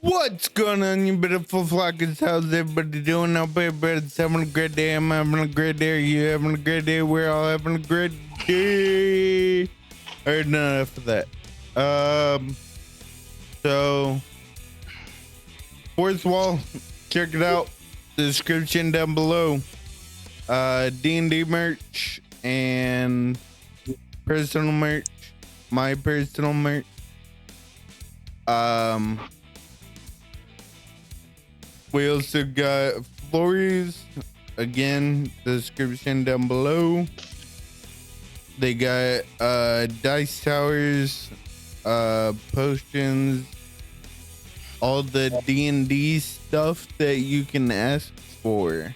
What's going on, you beautiful flockers? How's everybody doing out there? Everybody's having a great day. I'm having a great day. Are you having a great day? We're all having a great day. I heard enough of that. So, fourth wall, check it out. Description down below. D&D merch and personal merch. My personal merch. We also got Florrie's, again, description down below. They got dice towers, potions, all the D&D stuff that you can ask for.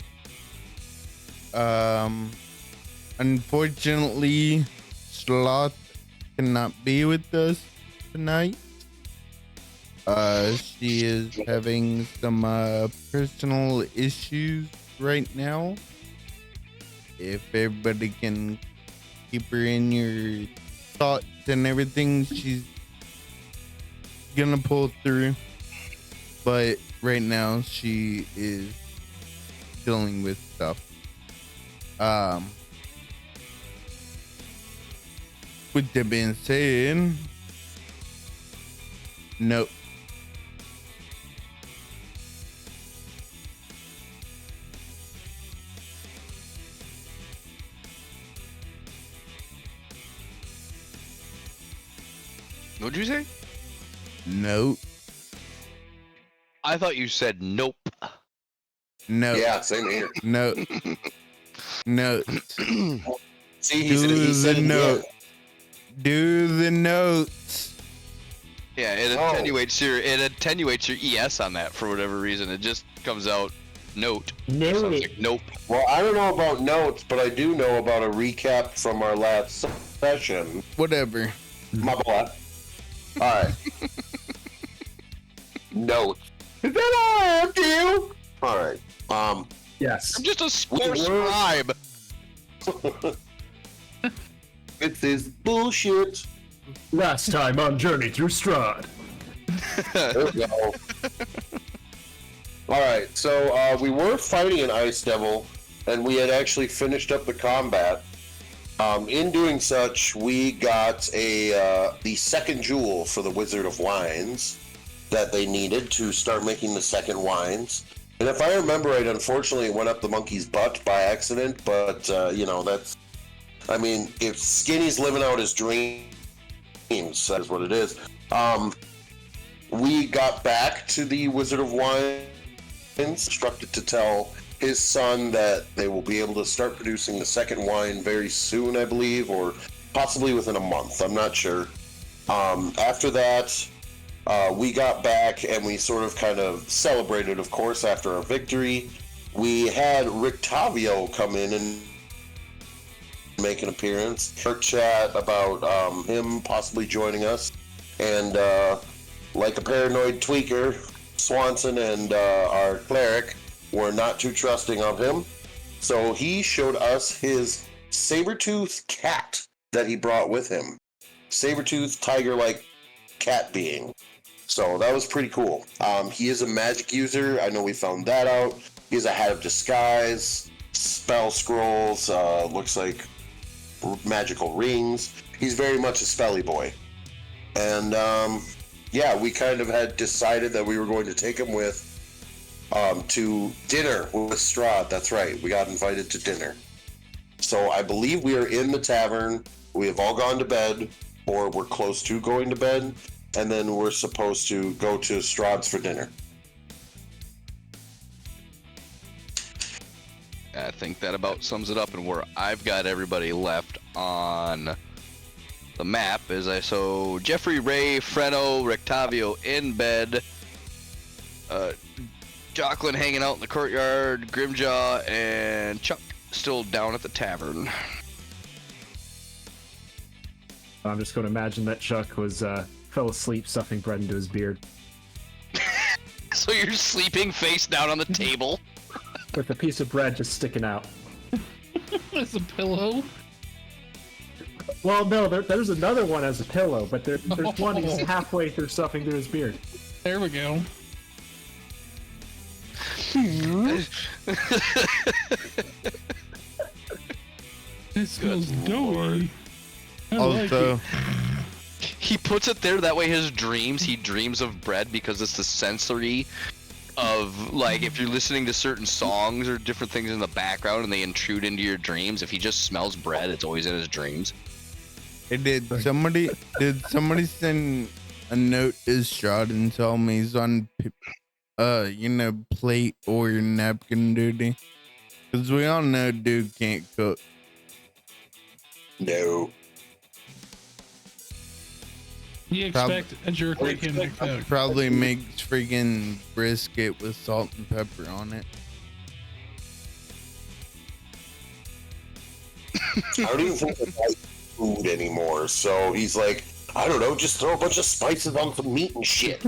Unfortunately, Sloth cannot be with us tonight. She is having some personal issues right now. If everybody can keep her in your thoughts and everything, she's gonna pull through. But right now she is dealing with stuff. With that being said, no. What'd you say? Nope. I thought you said nope. No. Yeah, same here. No. No. See, Do said the note. Do the notes. Yeah, it attenuates your ES on that for whatever reason. It just comes out note. No. Sounds like nope. Well, I don't know about notes, but I do know about a recap from our last session. Whatever. My boy. All right. Notes. Is that all I have to do? All right. Yes. I'm just a scribe. It's this bullshit. Last time on Journey Through Strahd. There we go. All right, so we were fighting an ice devil, and we had actually finished up the combat. In doing such, we got the second jewel for the Wizard of Wines that they needed to start making the second wines. And if I remember right, unfortunately, it went up the monkey's butt by accident. But you know, that's, I mean, if Skinny's living out his dreams, that's what it is. We got back to the Wizard of Wines, instructed to tell his son that they will be able to start producing the second wine very soon, I believe, or possibly within a month. I'm not sure. After that, we got back and we sort of kind of celebrated, of course, after our victory. We had Rictavio come in and make an appearance. Our chat about him possibly joining us. And like a paranoid tweaker, Swanson and our cleric were not too trusting of him. So he showed us his saber-toothed cat that he brought with him. Saber-toothed, tiger-like cat being. So that was pretty cool. He is a magic user. I know we found that out. He has a hat of disguise, spell scrolls, looks like magical rings. He's very much a spelly boy. And yeah, we kind of had decided that we were going to take him with to dinner with Strahd. That's right, we got invited to dinner. So I believe we are in the tavern. We have all gone to bed, or we're close to going to bed, and then we're supposed to go to Strahd's for dinner. I think that about sums it up. And where I've got everybody left on the map is I saw Jeffrey, Ray, Freno, Rictavio in bed, Jocelyn hanging out in the courtyard, Grimjaw and Chuck still down at the tavern. I'm just going to imagine that Chuck was fell asleep stuffing bread into his beard. So you're sleeping face down on the table? With a piece of bread just sticking out. As a pillow. Well, no, there's another one as a pillow, but there's one he's halfway through stuffing through his beard. There we go. It smells doughy. I like Also, it. He puts it there that way he dreams of bread because it's the sensory of, like, if you're listening to certain songs or different things in the background and they intrude into your dreams, if he just smells bread, it's always in his dreams. did somebody send a note to Strahd and tell me he's on plate or napkin duty? Because we all know dude can't cook. No. You expect a jerk like him to cook. Probably makes freaking brisket with salt and pepper on it. I don't even think they like food anymore. So he's like, I don't know, just throw a bunch of spices on some meat and shit.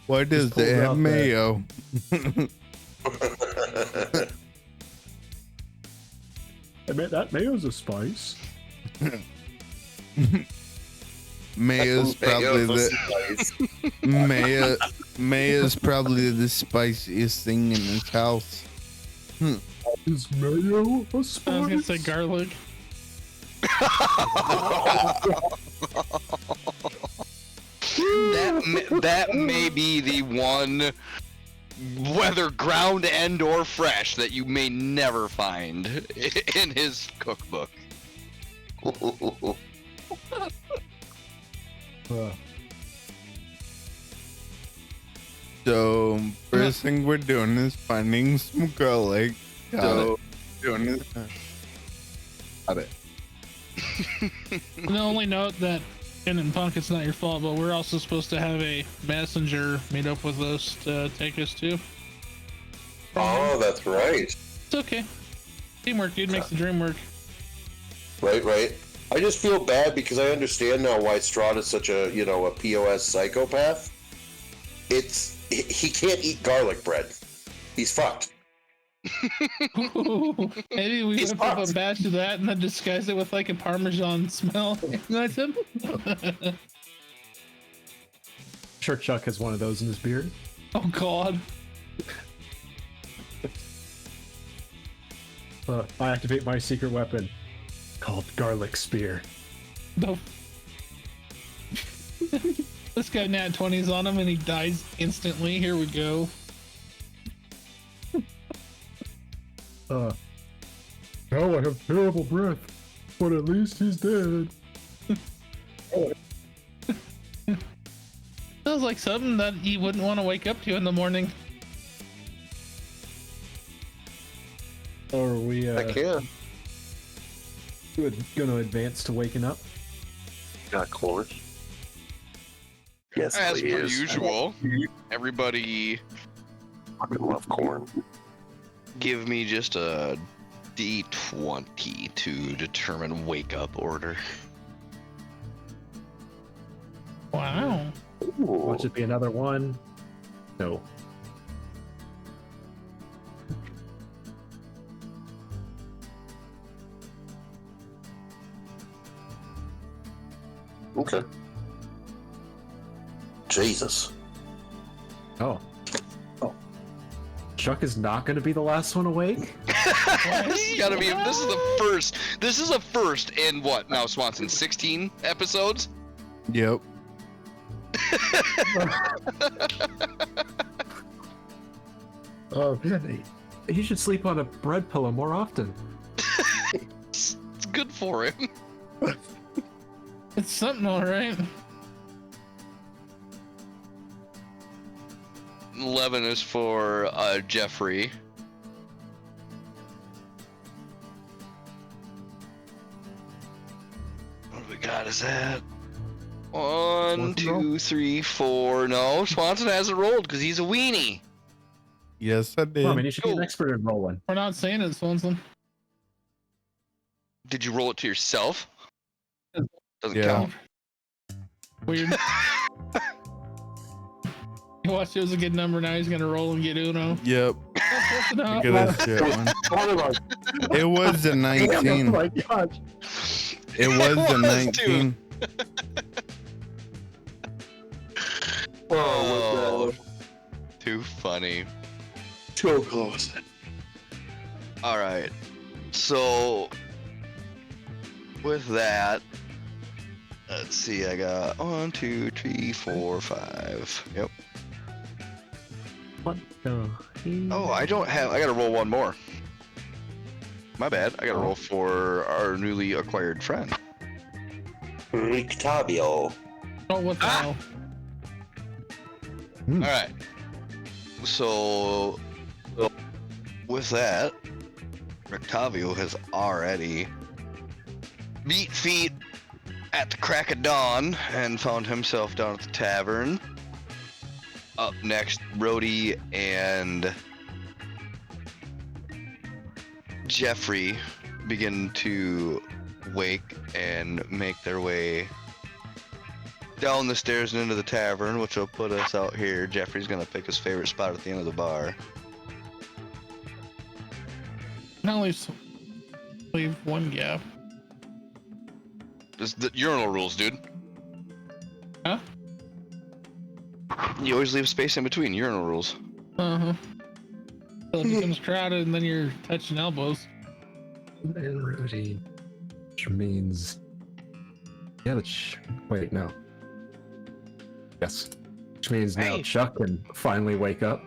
Why does pull it it have out mayo? I mean, that mayo's a spice. Mayo's probably mayo's probably the spiciest thing in this house. Is mayo a I was gonna say spice? garlic. That may be the one, whether ground and or fresh, that you may never find in his cookbook. So first thing we're doing is finding some garlic. Got it. The only note that, and Punk, it's not your fault, but we're also supposed to have a messenger meet up with us to take us to. Oh, that's right. It's okay. Teamwork, dude, makes the dream work. Right. I just feel bad because I understand now why Strahd is such a, a POS psychopath. He can't eat garlic bread. He's fucked. Maybe we He's could put fucked. a batch of that and then disguise it with like a Parmesan smell. That's him. Sure, Chuck has one of those in his beard. Oh God. I activate my secret weapon called Garlic Spear. No. This guy nat 20s on him and he dies instantly. Here we go. Now I have terrible breath, but at least he's dead. Sounds like something that you wouldn't want to wake up to in the morning. Or are we I can. gonna advance to waking up? Got corn. Yes, As per please. usual, everybody I love corn. give me just a D20 to determine wake up order. Wow. Watch it be another one. No. Okay. Jesus. Oh. Chuck is not going to be the last one awake? This has gotta be. This is the first. This is a first in what now, Swanson? 16 episodes. Yep. Oh, man. He should sleep on a bread pillow more often. It's good for him. It's something, all right. 11 is for Jeffrey. What do we got? Is that 1, 2, 3, 4? No, Swanson hasn't rolled because he's a weenie. Yes, I did. Well, I mean, you should be an Cool. expert in rolling. We're not saying it, Swanson. Did you roll it to yourself? Doesn't Yeah. count. Weird. You watched it was a good number. Now he's gonna roll and get Uno. Yep. No. Look at this shit one. It was a Oh 19. my god. It was a was, 19. Oh, too funny. So close. All right. So with that, let's see. I got 1, 2, 3, 4, 5. Yep. What the? Oh, I don't have. I gotta roll one more. My bad. I gotta roll for our newly acquired friend. Rictavio. Oh, what the hell? All right. So with that, Rictavio has already beat feet at the crack of dawn and found himself down at the tavern. Up next, Rhodey and Jeffrey begin to wake and make their way down the stairs and into the tavern, which will put us out here. Jeffrey's gonna pick his favorite spot at the end of the bar. Not leave one gap. Just the urinal rules, dude. Huh? You always leave space in between. Urinal rules. Uh-huh. So it becomes crowded and then you're touching elbows. And Rudy, which means, yeah, wait, no. Yes, which means now Hey. Chuck can finally wake up.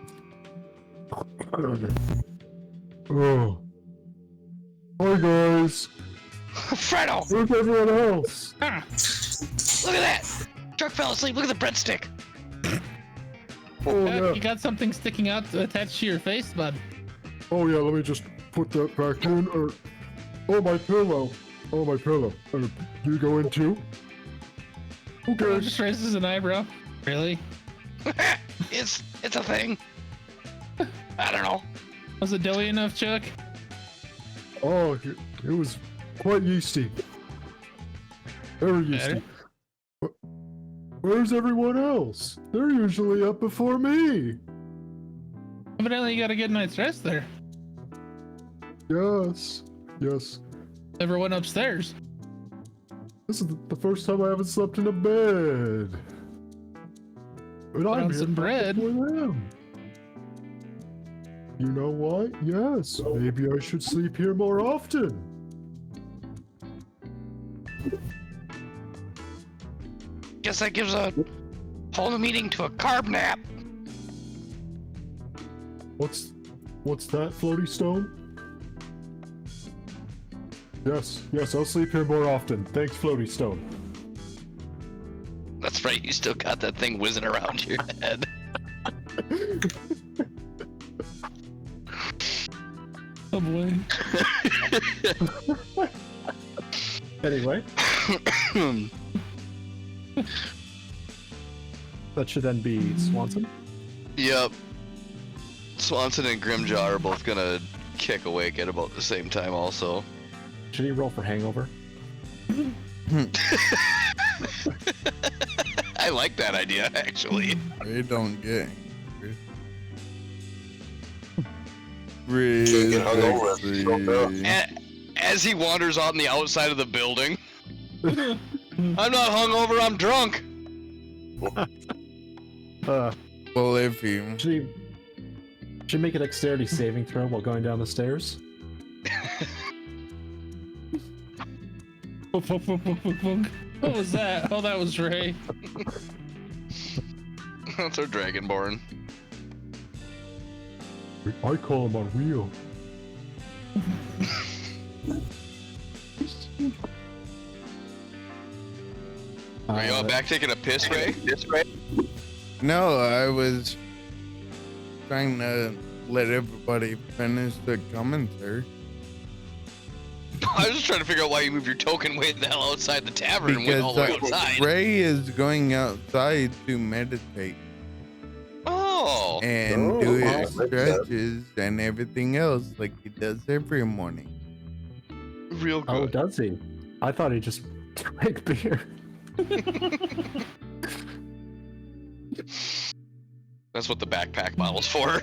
Oh. Hi guys. Fredo! Where's everyone else? Ah! Look at that! Chuck fell asleep. Look at the breadstick. Oh Chuck, yeah. you got something sticking out attached to your face, bud. Oh yeah. Let me just put that back in. Oh my pillow. Oh my pillow. You go in too? Okay. Just raises an eyebrow. Really? It's a thing. I don't know. Was it doughy enough, Chuck? Oh, it was quite yeasty. Very yeasty. Where's everyone else? They're usually up before me. Evidently you got a good night's rest there. Yes. Yes. Never went upstairs. This is the first time I haven't slept in a bed. But Put I'm on here some bread. before them. You know what? Yes, maybe I should sleep here more often. Guess that gives a whole meeting to a carb nap. What's that, Floaty Stone? Yes, I'll sleep here more often. Thanks, Floaty Stone. That's right. You still got that thing whizzing around your head. Oh boy. Anyway, that should then be Swanson. Yep. Swanson and Grimjaw are both gonna kick awake at about the same time also. Should he roll for hangover? I like that idea, actually. They don't get Can't get hungover. As he wanders on the outside of the building. I'm not hungover, I'm drunk. Well, if you Should he make a dexterity saving throw while going down the stairs? What was that? Oh, that was Ray. That's our Dragonborn. I call him on wheel. Are you all back taking a piss, Ray? no, I was trying to let everybody finish the commentary I was just trying to figure out why you moved your token way the hell outside the tavern and went all the way outside. Ray is going outside to meditate Oh. and do his makes sense. stretches and everything else like he does every morning. Real Oh, good. does he? I thought he just drank beer. That's what the backpack model's for.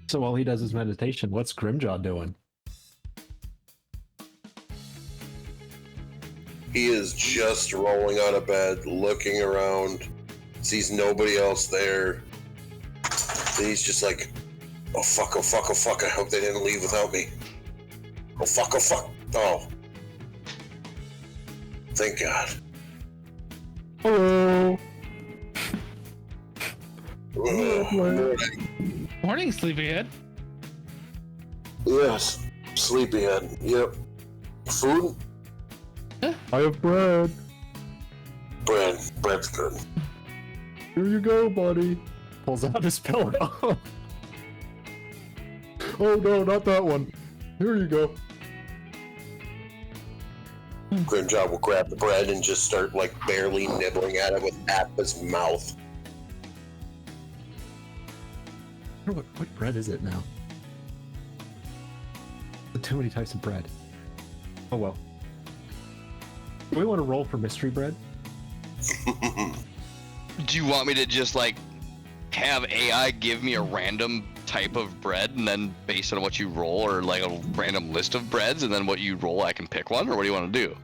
So while he does his meditation, what's Grimjaw doing? He is just rolling out of bed, looking around, sees nobody else there. And he's just like, oh fuck, oh fuck, oh fuck, I hope they didn't leave without me. Oh fuck, oh fuck. Oh. Thank God. Hello. Morning, sleepyhead. Yes, sleepyhead. Yep. Food? I have bread. Bread. Bread's good. Here you go, buddy. Pulls out his pillow. Oh no, not that one. Here you go. Grimjaw will grab the bread and just start like barely nibbling at it with half his mouth. What bread is it now? Too many types of bread. Oh well. Do we want to roll for mystery bread? Do you want me to just like have AI give me a random type of bread and then based on what you roll, or like a random list of breads and then what you roll I can pick one, or what do you want to do?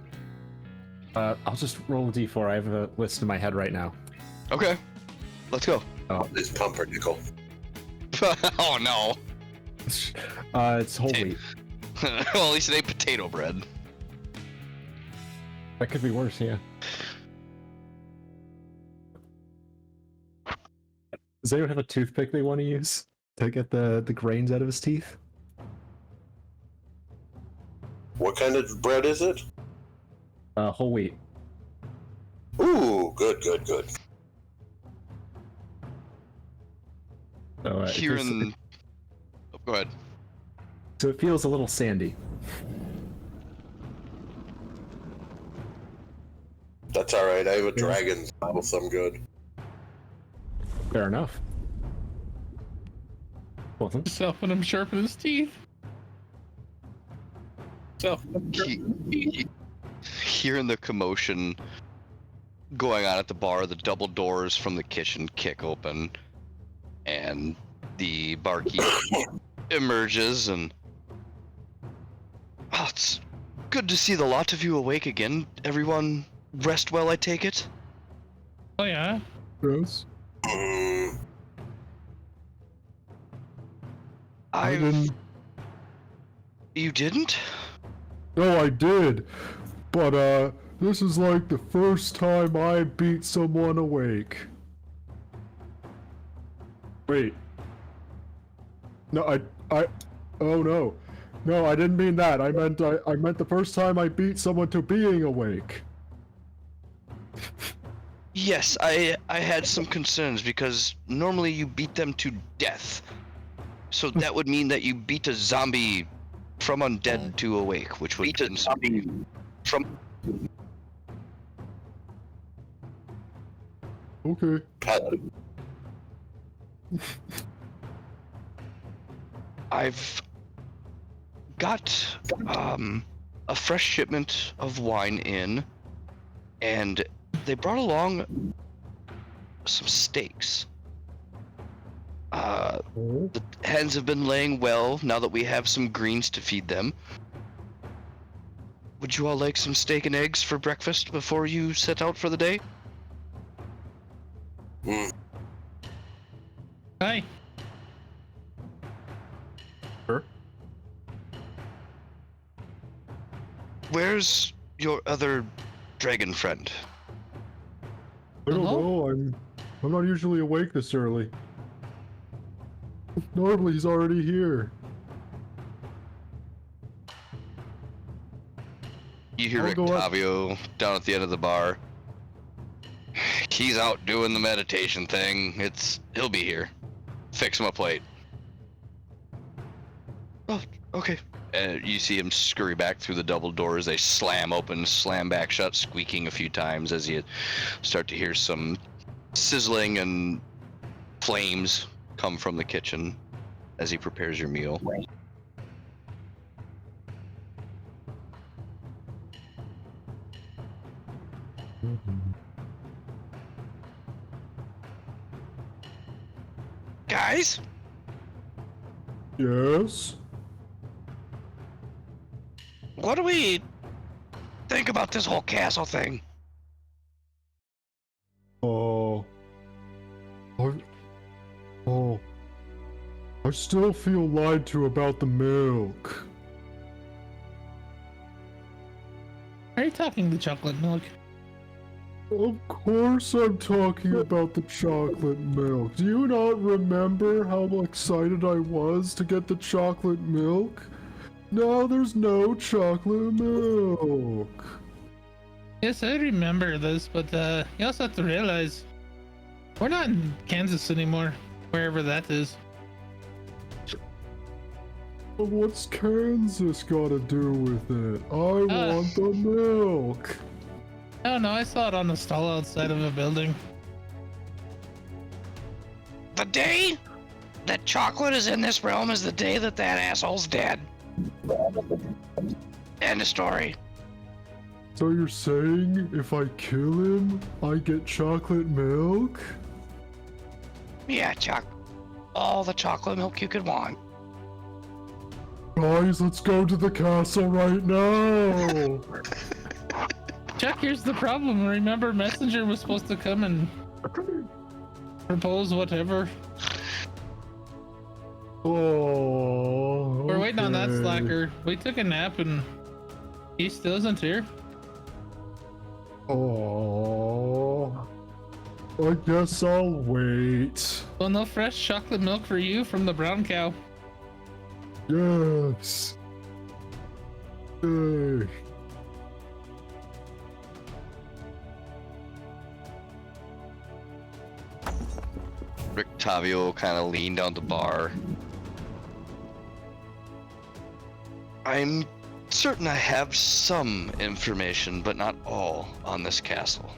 I'll just roll a d4. I have a list in my head right now. Okay, let's go. This pumpernickel. Oh no. It's whole wheat. Well, at least it ain't potato bread. That could be worse, yeah. Does anyone have a toothpick they want to use to get the grains out of his teeth? What kind of bread is it? Whole wheat. Ooh, good, good, good. So, Here in... Oh, go ahead. So it feels a little sandy. That's alright, I have a dragon's mouth, I'm good. Fair enough. Well, then. Just helping him sharpen his teeth. Hearing the commotion going on at the bar, the double doors from the kitchen kick open, and the barkeep emerges, and oh, it's good to see the lot of you awake again. Everyone rest well, I take it? Oh yeah. Yes. I I've... didn't. You didn't? No, I did. But this is like the first time I beat someone awake. Wait. No, oh no. No, I didn't mean that. I meant the first time I beat someone to being awake. Yes, I had some concerns because normally you beat them to death. So that would mean that you beat a zombie from undead to awake, which would beat a zombie from... Okay. I've got a fresh shipment of wine in, and they brought along some steaks. The hens have been laying well now that we have some greens to feed them. Would you all like some steak and eggs for breakfast before you set out for the day? Hi. Sure. Where's your other dragon friend? I don't Hello? know. I'm not usually awake this early. Normally he's already here. You hear I'll go up. Octavio down at the end of the bar. He's out doing the meditation thing. He'll be here. Fix him a plate. Oh, okay. You see him scurry back through the double doors. They slam open, slam back shut, squeaking a few times as you start to hear some sizzling and flames come from the kitchen as he prepares your meal. Guys, Yes? what do we think about this whole castle thing? I, oh, I still feel lied to about the milk. Are you talking the chocolate milk? Of course I'm talking about the chocolate milk. Do you not remember how excited I was to get the chocolate milk? Now there's no chocolate milk. Yes, I remember this, but you also have to realize we're not in Kansas anymore, wherever that is. But what's Kansas gotta do with it? I want the milk. Oh no, I saw it on the stall outside of a building. The day that chocolate is in this realm is the day that asshole's dead. End of story. So you're saying if I kill him, I get chocolate milk? Yeah, all the chocolate milk you could want. Guys, let's go to the castle right now. Chuck, here's the problem. Remember, Messenger was supposed to come and propose whatever. Oh, We're waiting on that okay. slacker. We took a nap and he still isn't here. Oh, I guess I'll wait. Well, no fresh chocolate milk for you from the brown cow. Yes. Yay. Rictavio kind of leaned on the bar. I'm certain I have some information, but not all, on this castle.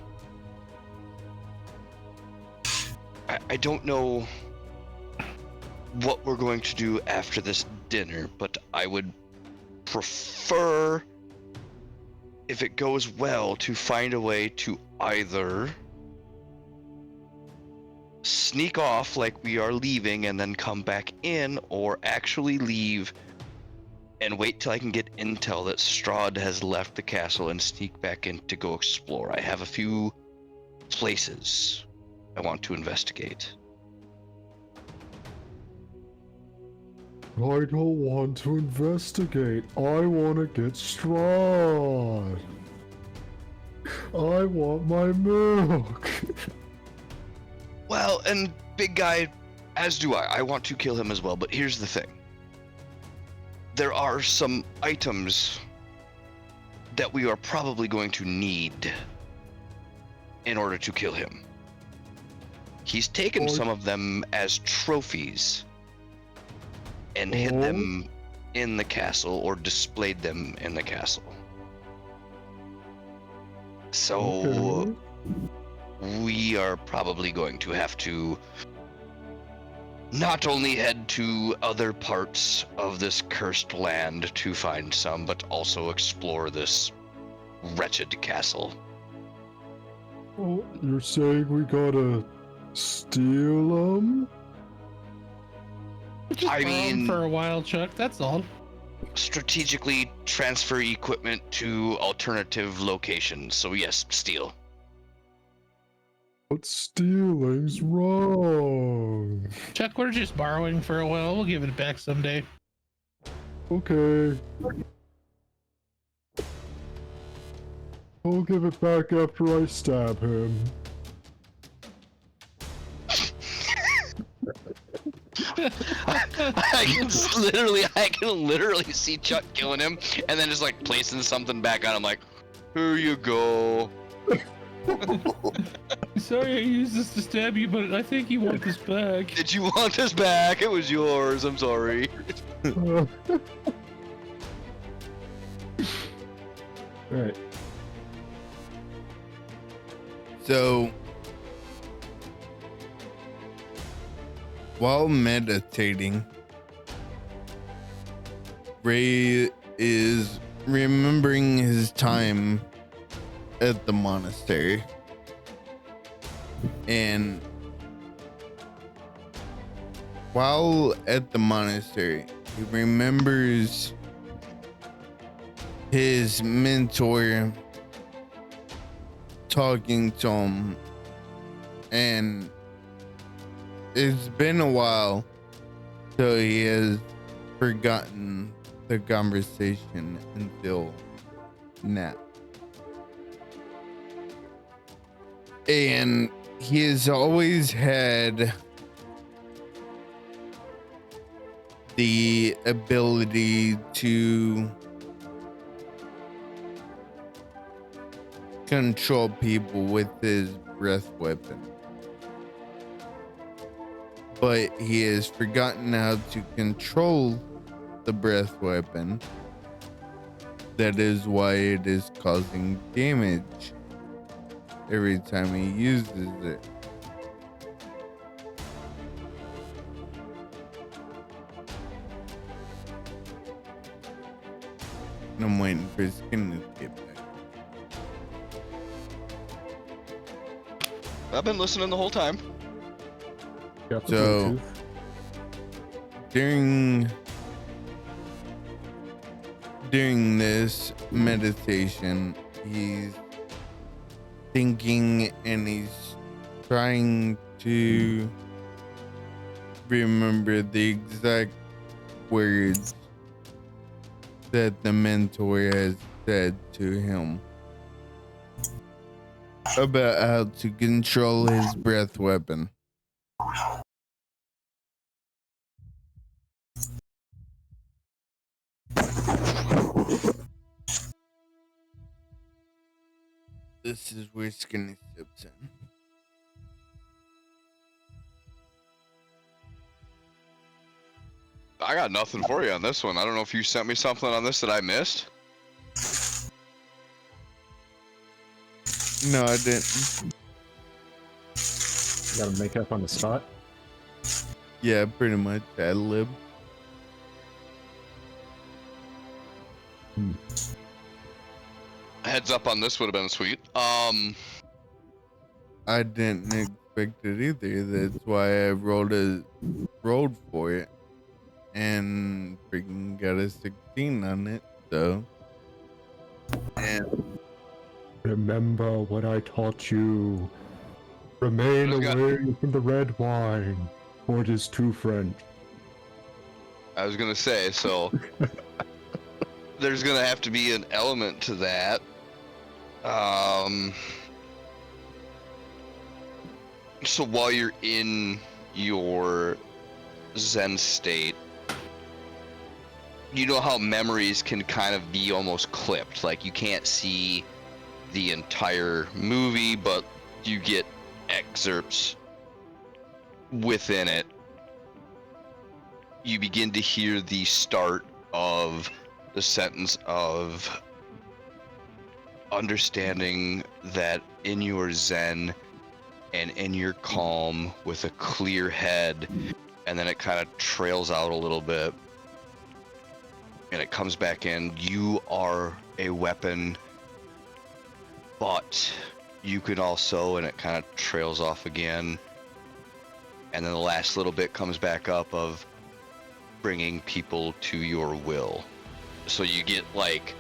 I don't know what we're going to do after this dinner, but I would prefer, if it goes well, to find a way to either sneak off like we are leaving and then come back in, or actually leave and wait till I can get intel that Strahd has left the castle and sneak back in to go explore. I have a few places I want to investigate. I don't want to investigate. I want to get Strahd. I want my milk. Well, and big guy, as do I. I want to kill him as well, but here's the thing. There are some items that we are probably going to need in order to kill him. He's taken some of them as trophies and hid them in the castle or displayed them in the castle. So we are probably going to have to not only head to other parts of this cursed land to find some, but also explore this wretched castle. Oh, you're saying we gotta steal them? Just I borrow 'em mean, for a while, Chuck. That's all. strategically transfer equipment to alternative locations. So yes, steal. But stealing's wrong. Chuck, we're just borrowing for a while. We'll give it back someday. Okay. I'll give it back after I stab him. I can literally see Chuck killing him and then just like placing something back on him like, here you go. Sorry I used this to stab you, but I think you want this back. Did you want this back? It was yours. I'm sorry. Alright. So, while meditating, Ray is remembering his time at the monastery. And while at the monastery, he remembers his mentor talking to him, and it's been a while, so he has forgotten the conversation until now. And he has always had the ability to control people with his breath weapon. But he has forgotten how to control the breath weapon. That is why it is causing damage every time he uses it. And I'm waiting for his skin to get back. I've been listening the whole time. Got the So- Bluetooth. During this meditation, he's thinking and he's trying to remember the exact words that the mentor has said to him about how to control his breath weapon. This is where Skinny steps in. I got nothing for you on this one. I don't know if you sent me something on this that I missed. No, I didn't. You gotta make up on the spot. Yeah, pretty much ad lib. Heads up on this would have been sweet. I didn't expect it either. That's why I rolled for it and freaking got a 16 on it. So, and Remember what I taught you. Remain Look at- away from the red wine, for it is too French. I was gonna say, so there's gonna have to be an element to that. So while you're in your Zen state, you know how memories can kind of be almost clipped. Like you can't see the entire movie, but you get excerpts within it. You begin to hear the start of the sentence of understanding that in your Zen and in your calm with a clear head, and then it kind of trails out a little bit and it comes back in. You are a weapon, but you can also, and it kind of trails off again, and then the last little bit comes back up of bringing people to your will. So you get like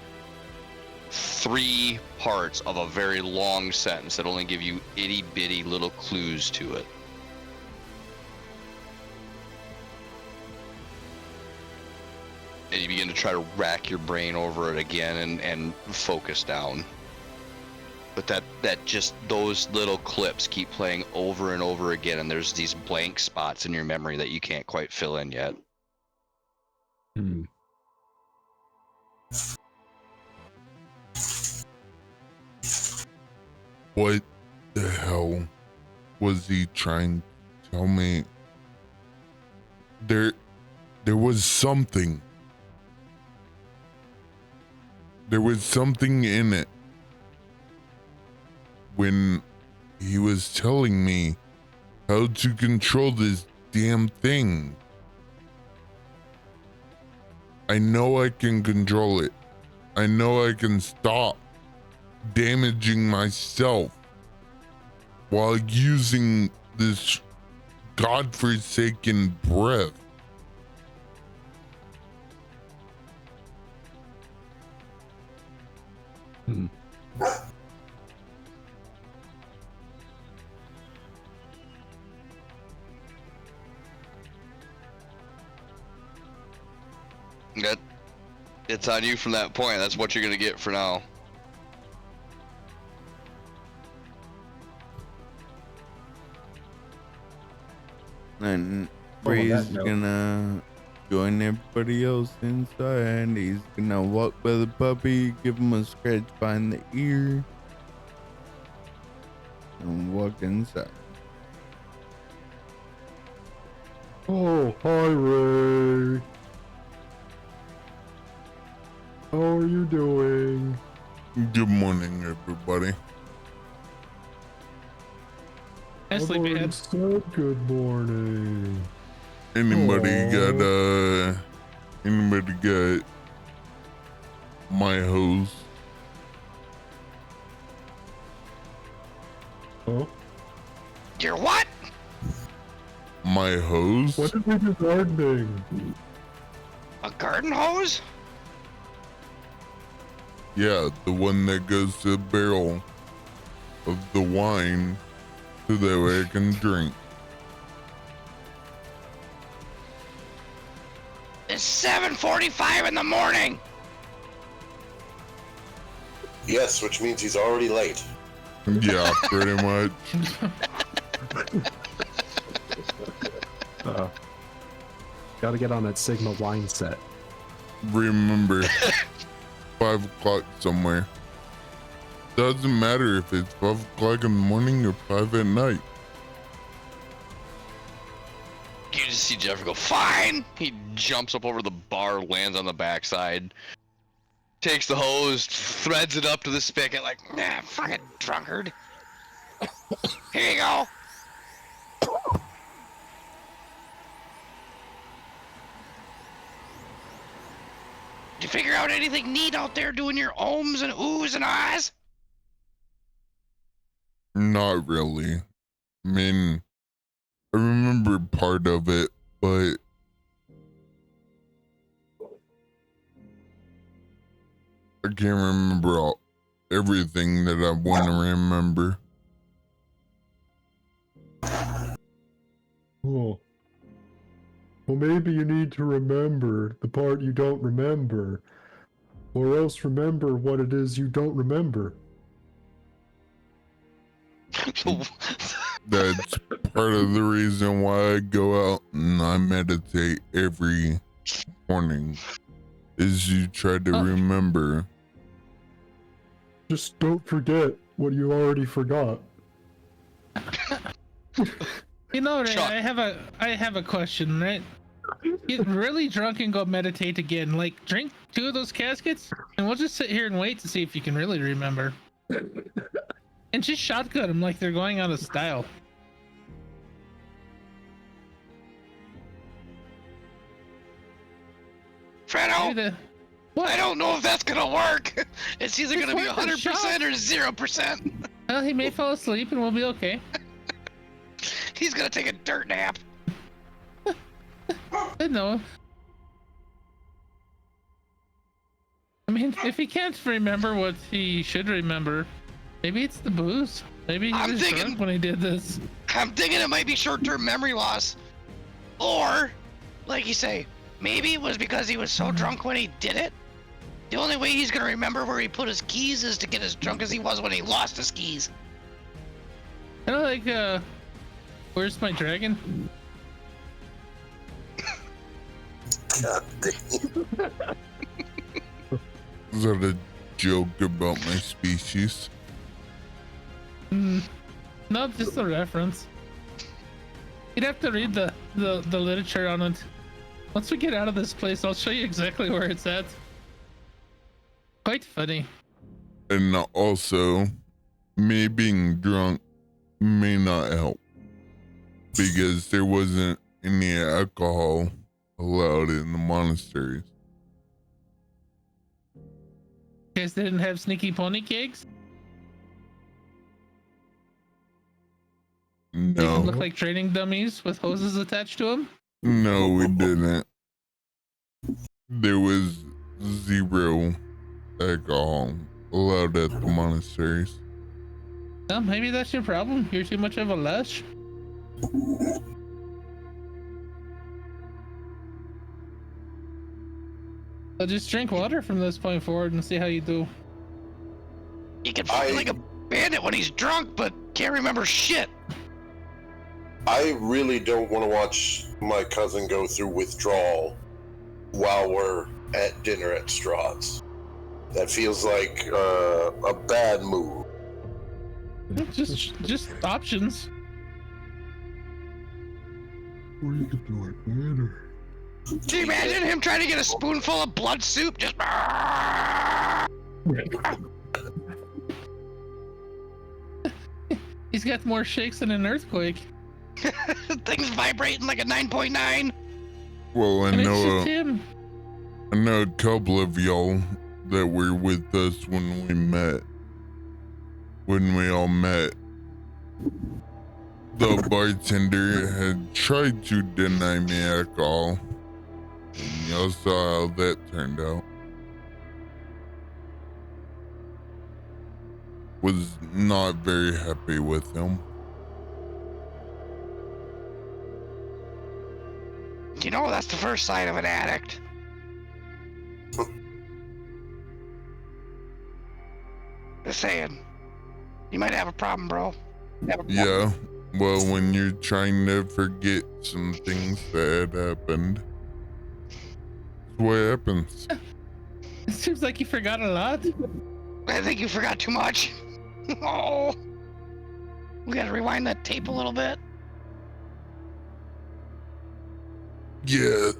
3 parts of a very long sentence that only give you itty bitty little clues to it. And you begin to try to rack your brain over it again and focus down. But that just those little clips keep playing over and over again, and there's these blank spots in your memory that you can't quite fill in yet. What the hell was he trying to tell me? There was something. There was something in it when he was telling me how to control this damn thing. I know I can control it. I know I can stop damaging myself while using this godforsaken breath. It's on you from that point. That's what you're gonna get for now. And Oh, on Ray's that note. gonna join everybody else inside. He's gonna walk by the puppy, give him a scratch behind the ear, and walk inside. Oh, hi, Ray. How are you doing? Good morning, everybody. Hi, I've already sleepyhead. said good morning. Anybody Aw. got my hose? Huh? You're what? My hose? When did we do gardening? A garden hose? Yeah, the one that goes to the barrel of the wine so that way I can drink. It's 7:45 in the morning. Yes, which means he's already late. Yeah, pretty much. Gotta get on that Sigma wine set. Remember, 5 o'clock somewhere. Doesn't matter if it's 5 o'clock in the morning or 5 at night. You just see Jeffrey go, fine! He jumps up over the bar, lands on the backside, takes the hose, threads it up to the spigot like, nah, fucking drunkard. Here you go. Did you figure out anything neat out there doing your ohms and oohs and ahs? Not really. I mean, I remember part of it, but I can't remember everything that I want to remember. Oh. Well, maybe you need to remember the part you don't remember, or else remember what it is you don't remember. That's part of the reason why I go out and I meditate every morning, is you try to remember. Just don't forget what you already forgot. You know, Ray, Chuck. I have a question, right? Get really drunk and go meditate again. Like, drink 2 of those caskets, and we'll just sit here and wait to see if you can really remember. And just shotgun them like they're going out of style. Fredo, Maybe the- What? I don't know if that's gonna work. It's either It's gonna be worth a 100% shot. or 0%. Well, he may fall asleep and we'll be okay. He's gonna take a dirt nap. No. I mean, if he can't remember what he should remember, maybe it's the booze. Maybe he I'm was thinking- drunk when he did this. I'm thinking it might be short-term memory loss. Or, like you say, maybe it was because he was so drunk when he did it. The only way he's gonna remember where he put his keys is to get as drunk as he was when he lost his keys. Kind of like, where's my dragon? God damn. Is that a joke about my species? No, just a reference. You'd have to read the literature on it. Once we get out of this place, I'll show you exactly where it's at. Quite funny. And also, me being drunk may not help because there wasn't any alcohol allowed in the monasteries. You guys didn't have sneaky pony cakes? Make them look No, like training dummies with hoses attached to them? no, we didn't. There was 0 alcohol allowed at the monasteries. Well, maybe that's your problem. You're too much of a lush. So just drink water from this point forward and see how you do. He can fight like a bandit when he's drunk, but can't remember shit. I really don't want to watch my cousin go through withdrawal while we're at dinner at Strahd's. That feels like a bad move. Just options. Or you could do it later. Do you imagine him trying to get a spoonful of blood soup? Just He's got more shakes than an earthquake. things vibrating like a 9.9. Well, And it's just him. I know a couple of y'all that were with us when we all met. The bartender had tried to deny me alcohol, and y'all saw how that turned out. Was not very happy with him. You know, that's the first sign of an addict. Just saying. You might have a problem, bro. Yeah, well, when you're trying to forget some things that had happened, that's what happens. It seems like you forgot a lot. I think you forgot too much. Oh. We gotta rewind that tape a little bit. Yeah,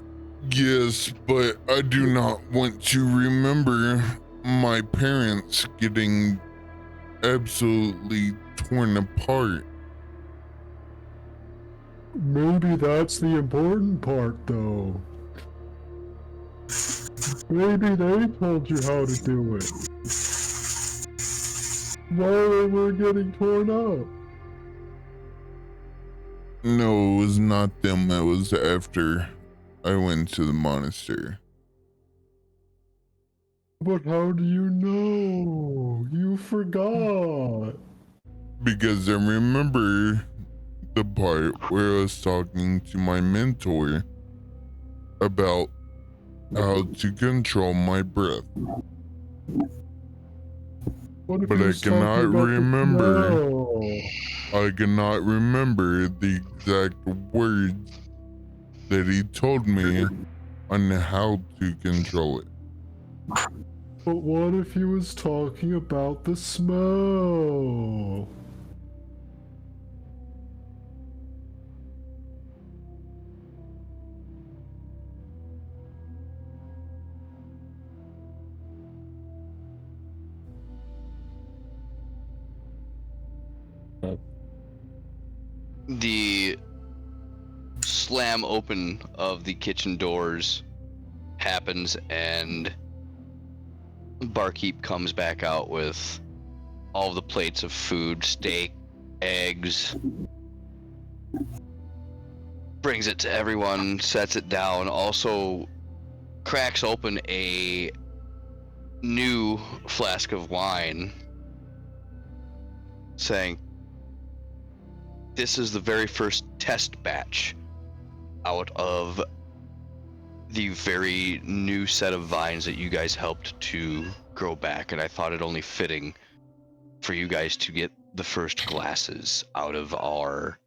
yes, but I do not want to remember my parents getting absolutely torn apart. Maybe that's the important part, though. Maybe they told you how to do it. While they were getting torn up. No, it was not them. It was after I went to the monastery. But how do you know? You forgot. Because I remember the part where I was talking to my mentor about how to control my breath. What if But he I was talking cannot about the remember. smell? I cannot remember the exact words that he told me on how to control it. But what if he was talking about the smell? The slam open of the kitchen doors happens, and barkeep comes back out with all of the plates of food, steak, eggs, brings it to everyone, sets it down, also cracks open a new flask of wine, saying, "This is the very first test batch out of the very new set of vines that you guys helped to grow back, and I thought it only fitting for you guys to get the first glasses out of our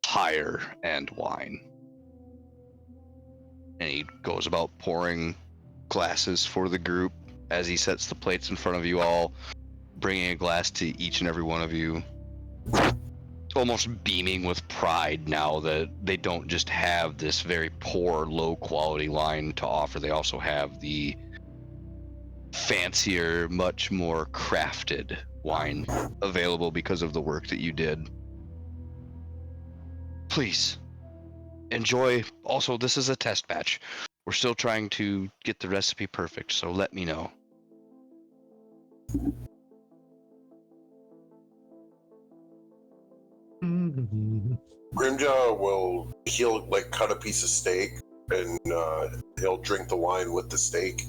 higher end wine." And he goes about pouring glasses for the group as he sets the plates in front of you all, bringing a glass to each and every one of you, almost beaming with pride now that they don't just have this very poor, low quality line to offer. They also have the fancier, much more crafted wine available because of the work that you did. Please enjoy. Also, this is a test batch. We're still trying to get the recipe perfect, so let me know. Grimjaw he'll like cut a piece of steak and he'll drink the wine with the steak.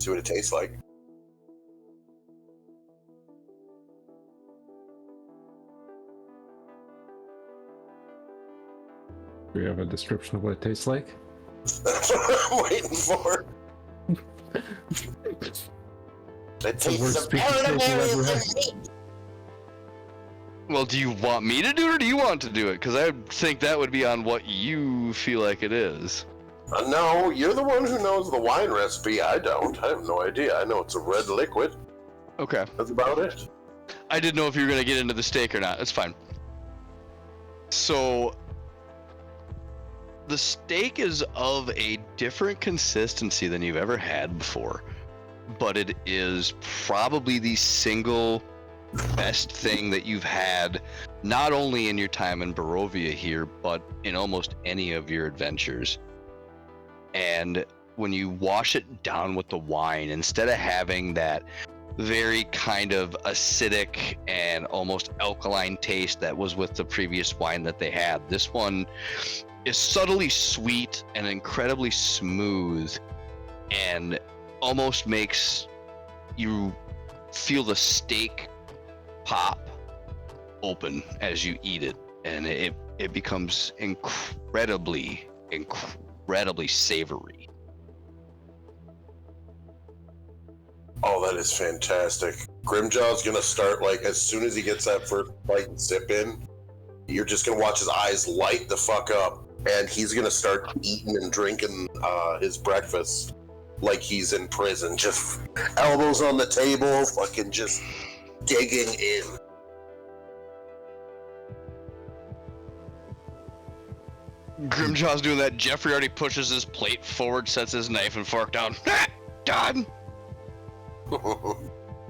See what it tastes like. Do we have a description of what it tastes like? That's what I'm waiting for. It tastes worst piece of steak you ever had. Well, do you want me to do it or do you want to do it? Because I think that would be on what you feel like it is. No, you're the one who knows the wine recipe. I don't. I have no idea. I know it's a red liquid. Okay. That's about it. I didn't know if you were going to get into the steak or not. It's fine. So, the steak is of a different consistency than you've ever had before. But it is probably the single best thing that you've had, not only in your time in Barovia here, but in almost any of your adventures. And when you wash it down with the wine, instead of having that very kind of acidic and almost alkaline taste that was with the previous wine that they had, this one is subtly sweet and incredibly smooth and almost makes you feel the steak pop open as you eat it, and it becomes incredibly savory. Oh, that is fantastic. Grimjaw's gonna start, like, as soon as he gets that first bite and sip in, you're just gonna watch his eyes light the fuck up, and he's gonna start eating and drinking his breakfast like he's in prison, just elbows on the table, fucking just digging in. Grimjaw's doing that. Jeffrey already pushes his plate forward, sets his knife and fork down. Done! Can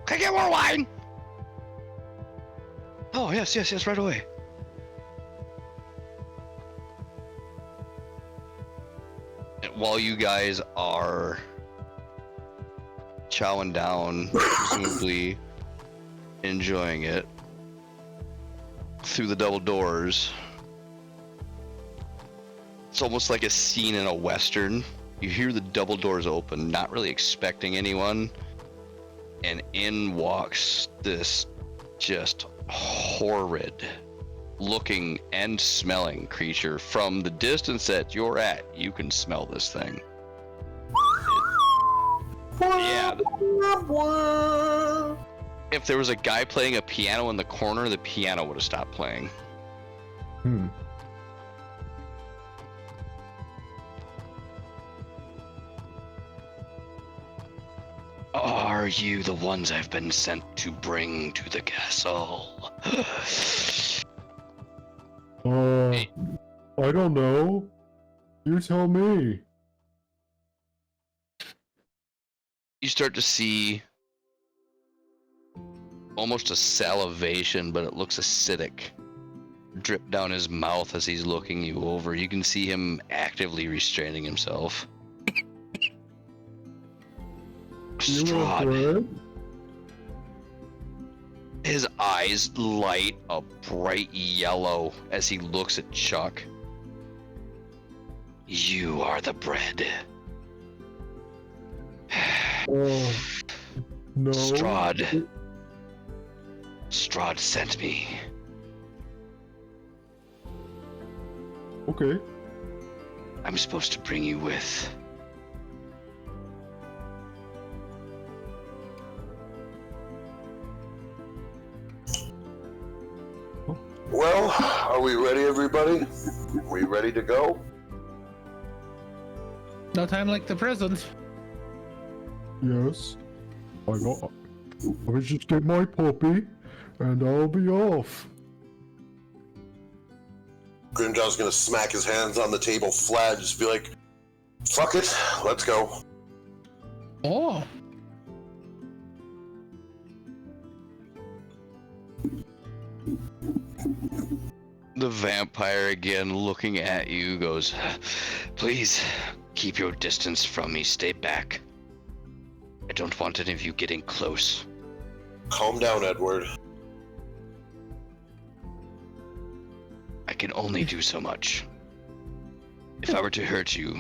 I get more wine? Oh, yes, right away. And while you guys are chowing down, presumably enjoying it, through the double doors, it's almost like a scene in a Western. You hear the double doors open, not really expecting anyone, and in walks this just horrid looking and smelling creature. From the distance that you're at, you can smell this thing. Yeah. If there was a guy playing a piano in the corner, the piano would have stopped playing. Are you the ones I've been sent to bring to the castle? I don't know. You tell me. You start to see almost a salivation, but it looks acidic, drip down his mouth as he's looking you over. You can see him actively restraining himself. Strahd. His eyes light a bright yellow as he looks at Chuck. You are the bread. No. Strahd sent me. Okay. I'm supposed to bring you with. Well, are we ready, everybody? We ready to go? No time like the present. Yes. Let me just get my puppy, and I'll be off. Grimjaw's gonna smack his hands on the table flat, just be like, fuck it, let's go. Oh. The vampire, again looking at you, goes, please keep your distance from me. Stay back. I don't want any of you getting close. Calm down, Edward. can only do so much. If I were to hurt you,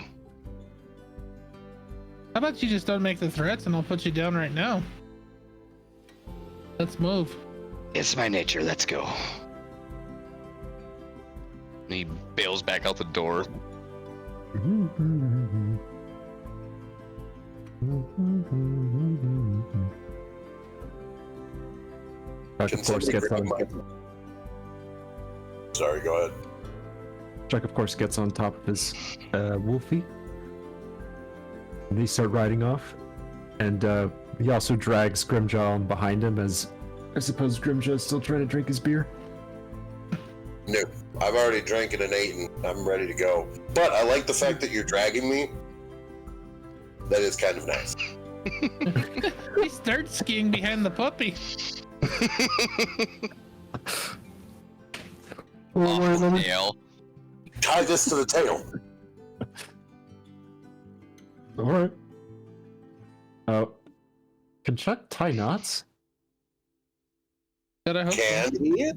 How about you just don't make the threats and I'll put you down right now? Let's move. it's my nature. Let's go. And he bails back out the door. Chuck, Can of course, somebody gets grab on. my- Sorry, go ahead. Chuck, of course, gets on top of his Wolfie. And they start riding off. And he also drags Grimjaw on behind him as I suppose Grimjaw is still trying to drink his beer. No, I've already drank it and eaten. I'm ready to go. But I like the fact that you're dragging me. That is kind of nice. He starts skiing behind the puppy. Well, wait, let me- Nail. Tie this to the tail. All right. Can Chuck tie knots? Did I hope so? Can he?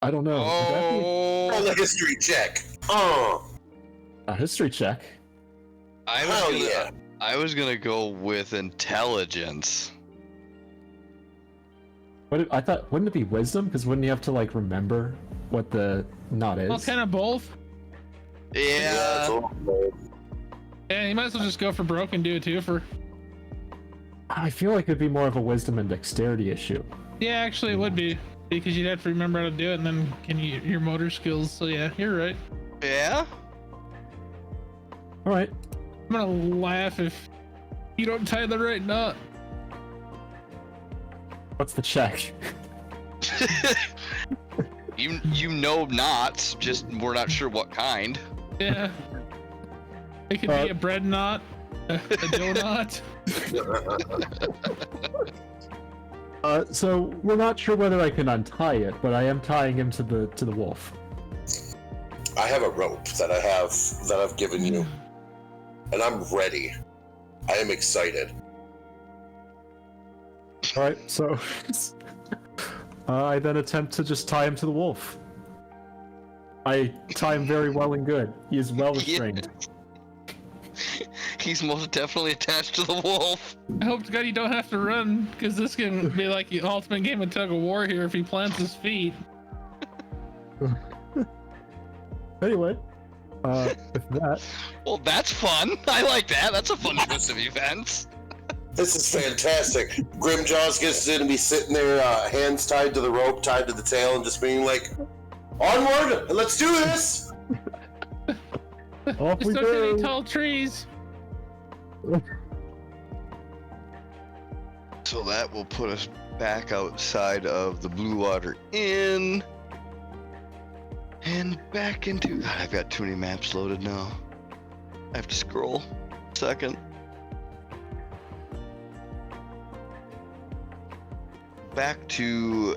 I don't know. Would that be Roll Oh, a history check. a history check? Hell yeah. I was gonna go with intelligence. I thought, wouldn't it be wisdom? Because wouldn't you have to like remember what the knot is? Well, kind of both. it's Yeah. a little bold. Yeah, you might as well just go for broke and do it too for. I feel like it'd be more of a wisdom and dexterity issue. Yeah, actually, it would be because you'd have to remember how to do it, and then your motor skills. So yeah, you're right. Yeah. All right. I'm gonna laugh if you don't tie the right knot. What's the check? You know knots, just we're not sure what kind. Yeah. It could be a bread knot, a dough knot. So we're not sure whether I can untie it, but I am tying him to the wolf. I have a rope that I've given you, and I'm ready. I am excited. All right. So I then attempt to just tie him to the wolf. I tie him very well and good. He is well restrained. He's most definitely attached to the wolf. I hope to God you don't have to run, because this can be like the ultimate game of tug of war here if he plants his feet. Anyway, with that, Well, that's fun. I like that. That's a fun twist of events. This is fantastic. Grimjaw's going to be sitting there, hands tied to the rope, tied to the tail, and just being like, "Onward! Let's do this!" off Just we don't hit any go. tall trees. So that will put us back outside of the Blue Water Inn. And back into... God, I've got too many maps loaded now. I have to scroll. Second. Back to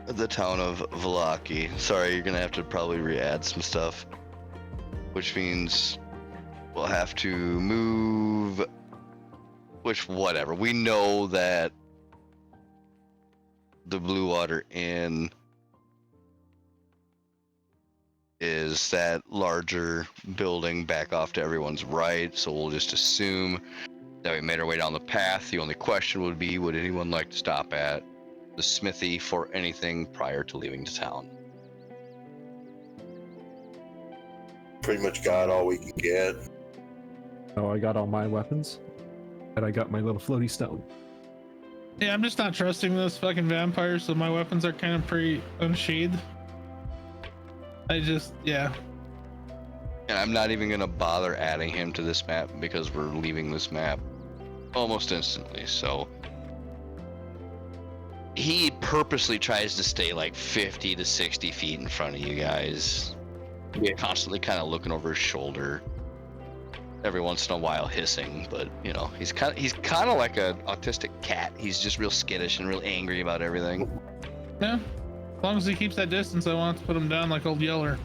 the town of Valaki. Sorry, you're gonna have to probably re-add some stuff. Which means we'll have to move... Which, whatever. We know that the Blue Water Inn is that larger building back off to everyone's right, so we'll just assume that we made our way down the path. The only question would be, would anyone like to stop at the smithy for anything prior to leaving the town? Pretty much got all we can get. Oh, I got all my weapons, and I got my little floaty stone. Yeah, I'm just not trusting this fucking vampire, so my weapons are kind of pretty unsheathed. Yeah. And I'm not even gonna bother adding him to this map because we're leaving this map almost instantly, so he purposely tries to stay like 50 to 60 feet in front of you guys. Constantly kind of looking over his shoulder. Every once in a while hissing, but you know, he's kind of like an autistic cat. He's just real skittish and real angry about everything. Yeah. As long as he keeps that distance, I want to put him down like old Yeller.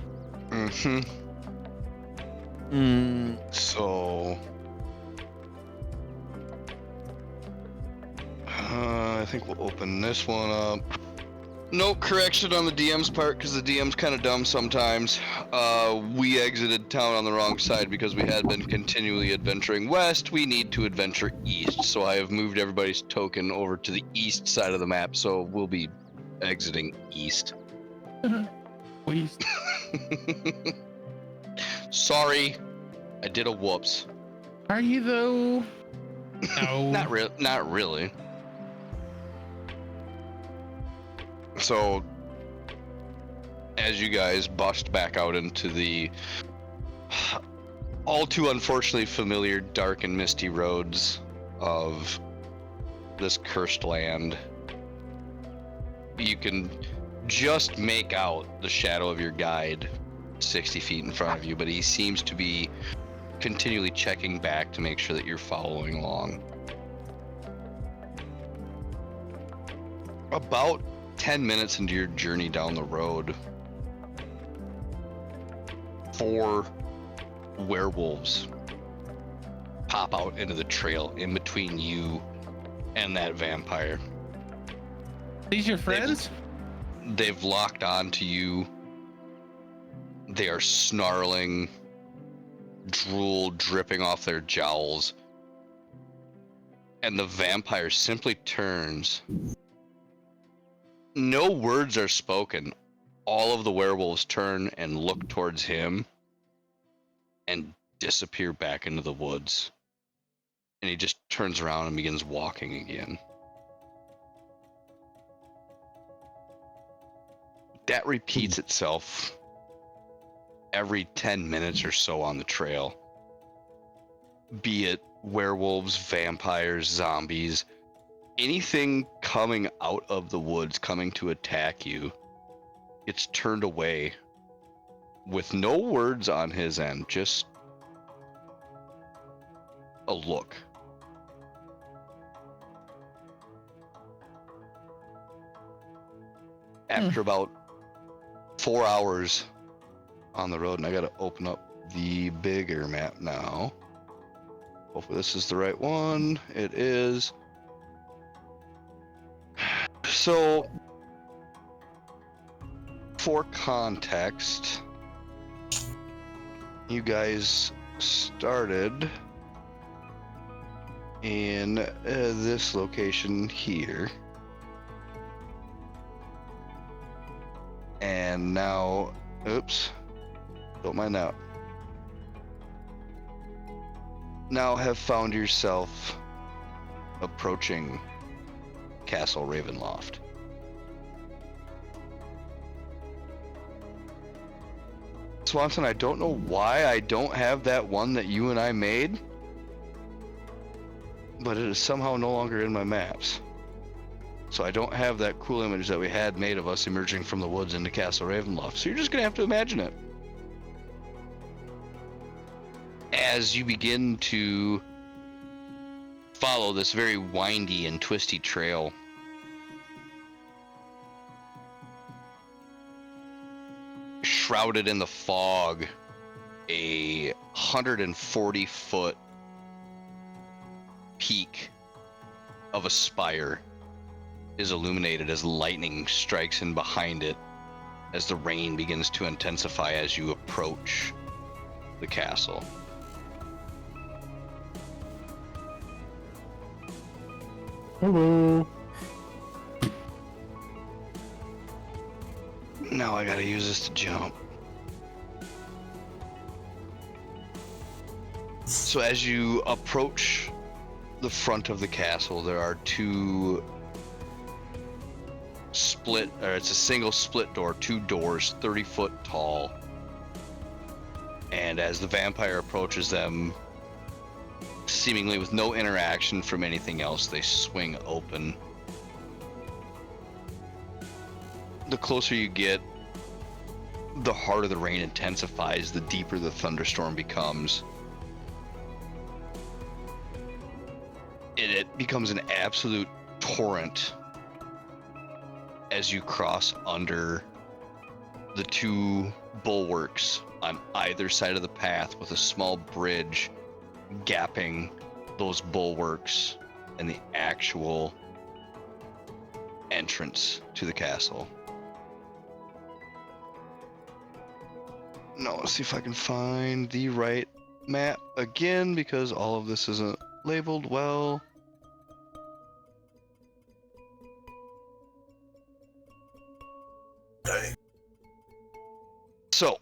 So I think we'll open this one up. No correction on the DM's part, because the DM's kind of dumb sometimes. We exited town on the wrong side because we had been continually adventuring west. We need to adventure east, so I have moved everybody's token over to the east side of the map, so we'll be exiting east. Please. Sorry, I did a whoops. Are you though? No. Not really. So, as you guys bust back out into the all too unfortunately familiar dark and misty roads of this cursed land, you can just make out the shadow of your guide 60 feet in front of you, but he seems to be continually checking back to make sure that you're following along. About 10 minutes into your journey down the road, 4 werewolves pop out into the trail in between you and that vampire. These your friends? They've locked on to you. They are snarling, drool dripping off their jowls. And the vampire simply turns. No words are spoken. All of the werewolves turn and look towards him and disappear back into the woods. And he just turns around and begins walking again. That repeats itself every 10 minutes or so on the trail. Be it werewolves, vampires, zombies, anything coming out of the woods, coming to attack you, gets turned away with no words on his end, just a look. After about 4 hours on the road, and I gotta open up the bigger map now. Hopefully this is the right one. It is. So, for context, you guys started in this location here. And now, oops, don't mind that. Now have found yourself approaching Castle Ravenloft. Swanson, I don't know why I don't have that one that you and I made, but it is somehow no longer in my maps. So I don't have that cool image that we had made of us emerging from the woods into Castle Ravenloft. So you're just gonna have to imagine it. As you begin to follow this very windy and twisty trail, shrouded in the fog, a 140-foot peak of a spire is illuminated as lightning strikes in behind it, as the rain begins to intensify as you approach the castle. Hello. Now I gotta use this to jump. So as you approach the front of the castle, there are it's a single split door, 2 doors, 30 foot tall. And as the vampire approaches them, seemingly with no interaction from anything else, they swing open. The closer you get, the harder the rain intensifies, the deeper the thunderstorm becomes. It becomes an absolute torrent as you cross under the 2 bulwarks on either side of the path, with a small bridge gapping those bulwarks and the actual entrance to the castle. No, let's see if I can find the right map again because all of this isn't labeled well. Okay. So,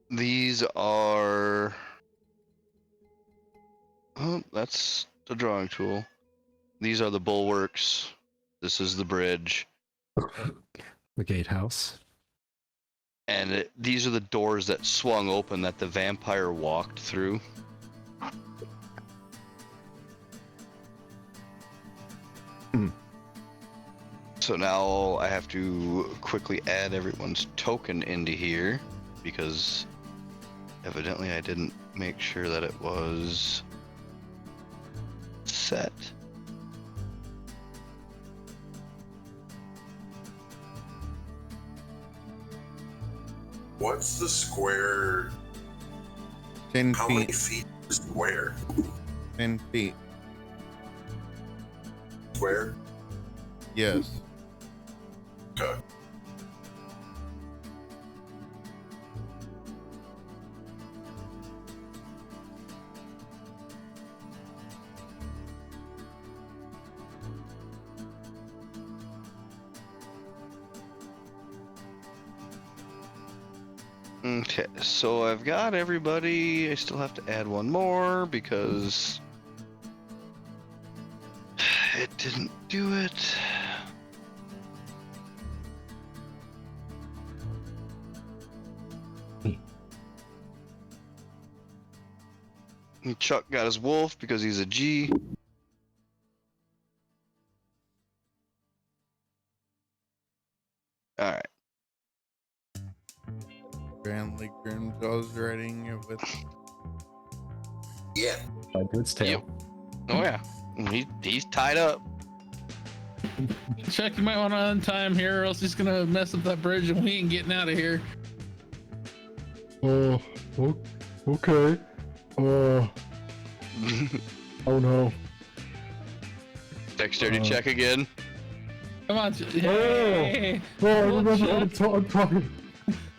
these are. Oh, that's the drawing tool. These are the bulwarks. This is the bridge. The gatehouse. And these are the doors that swung open that the vampire walked through. So now I have to quickly add everyone's token into here because evidently I didn't make sure that it was set. What's the square? 10 How many feet. feet is square? 10 feet. Square? Yes. Okay. Okay, so I've got everybody. I still have to add one more because it didn't do it. And Chuck got his wolf because he's a G. All right. Apparently Grimjaw's writing it with Yeah. Like its tail. Yep. Oh yeah, he's tied up. Chuck, you might want to untime here, or else he's gonna mess up that bridge, and we ain't getting out of here. Oh, okay. Oh no. Dexterity check again. Come on, hey, Oh, I Well, remember Chuck, I'm talking.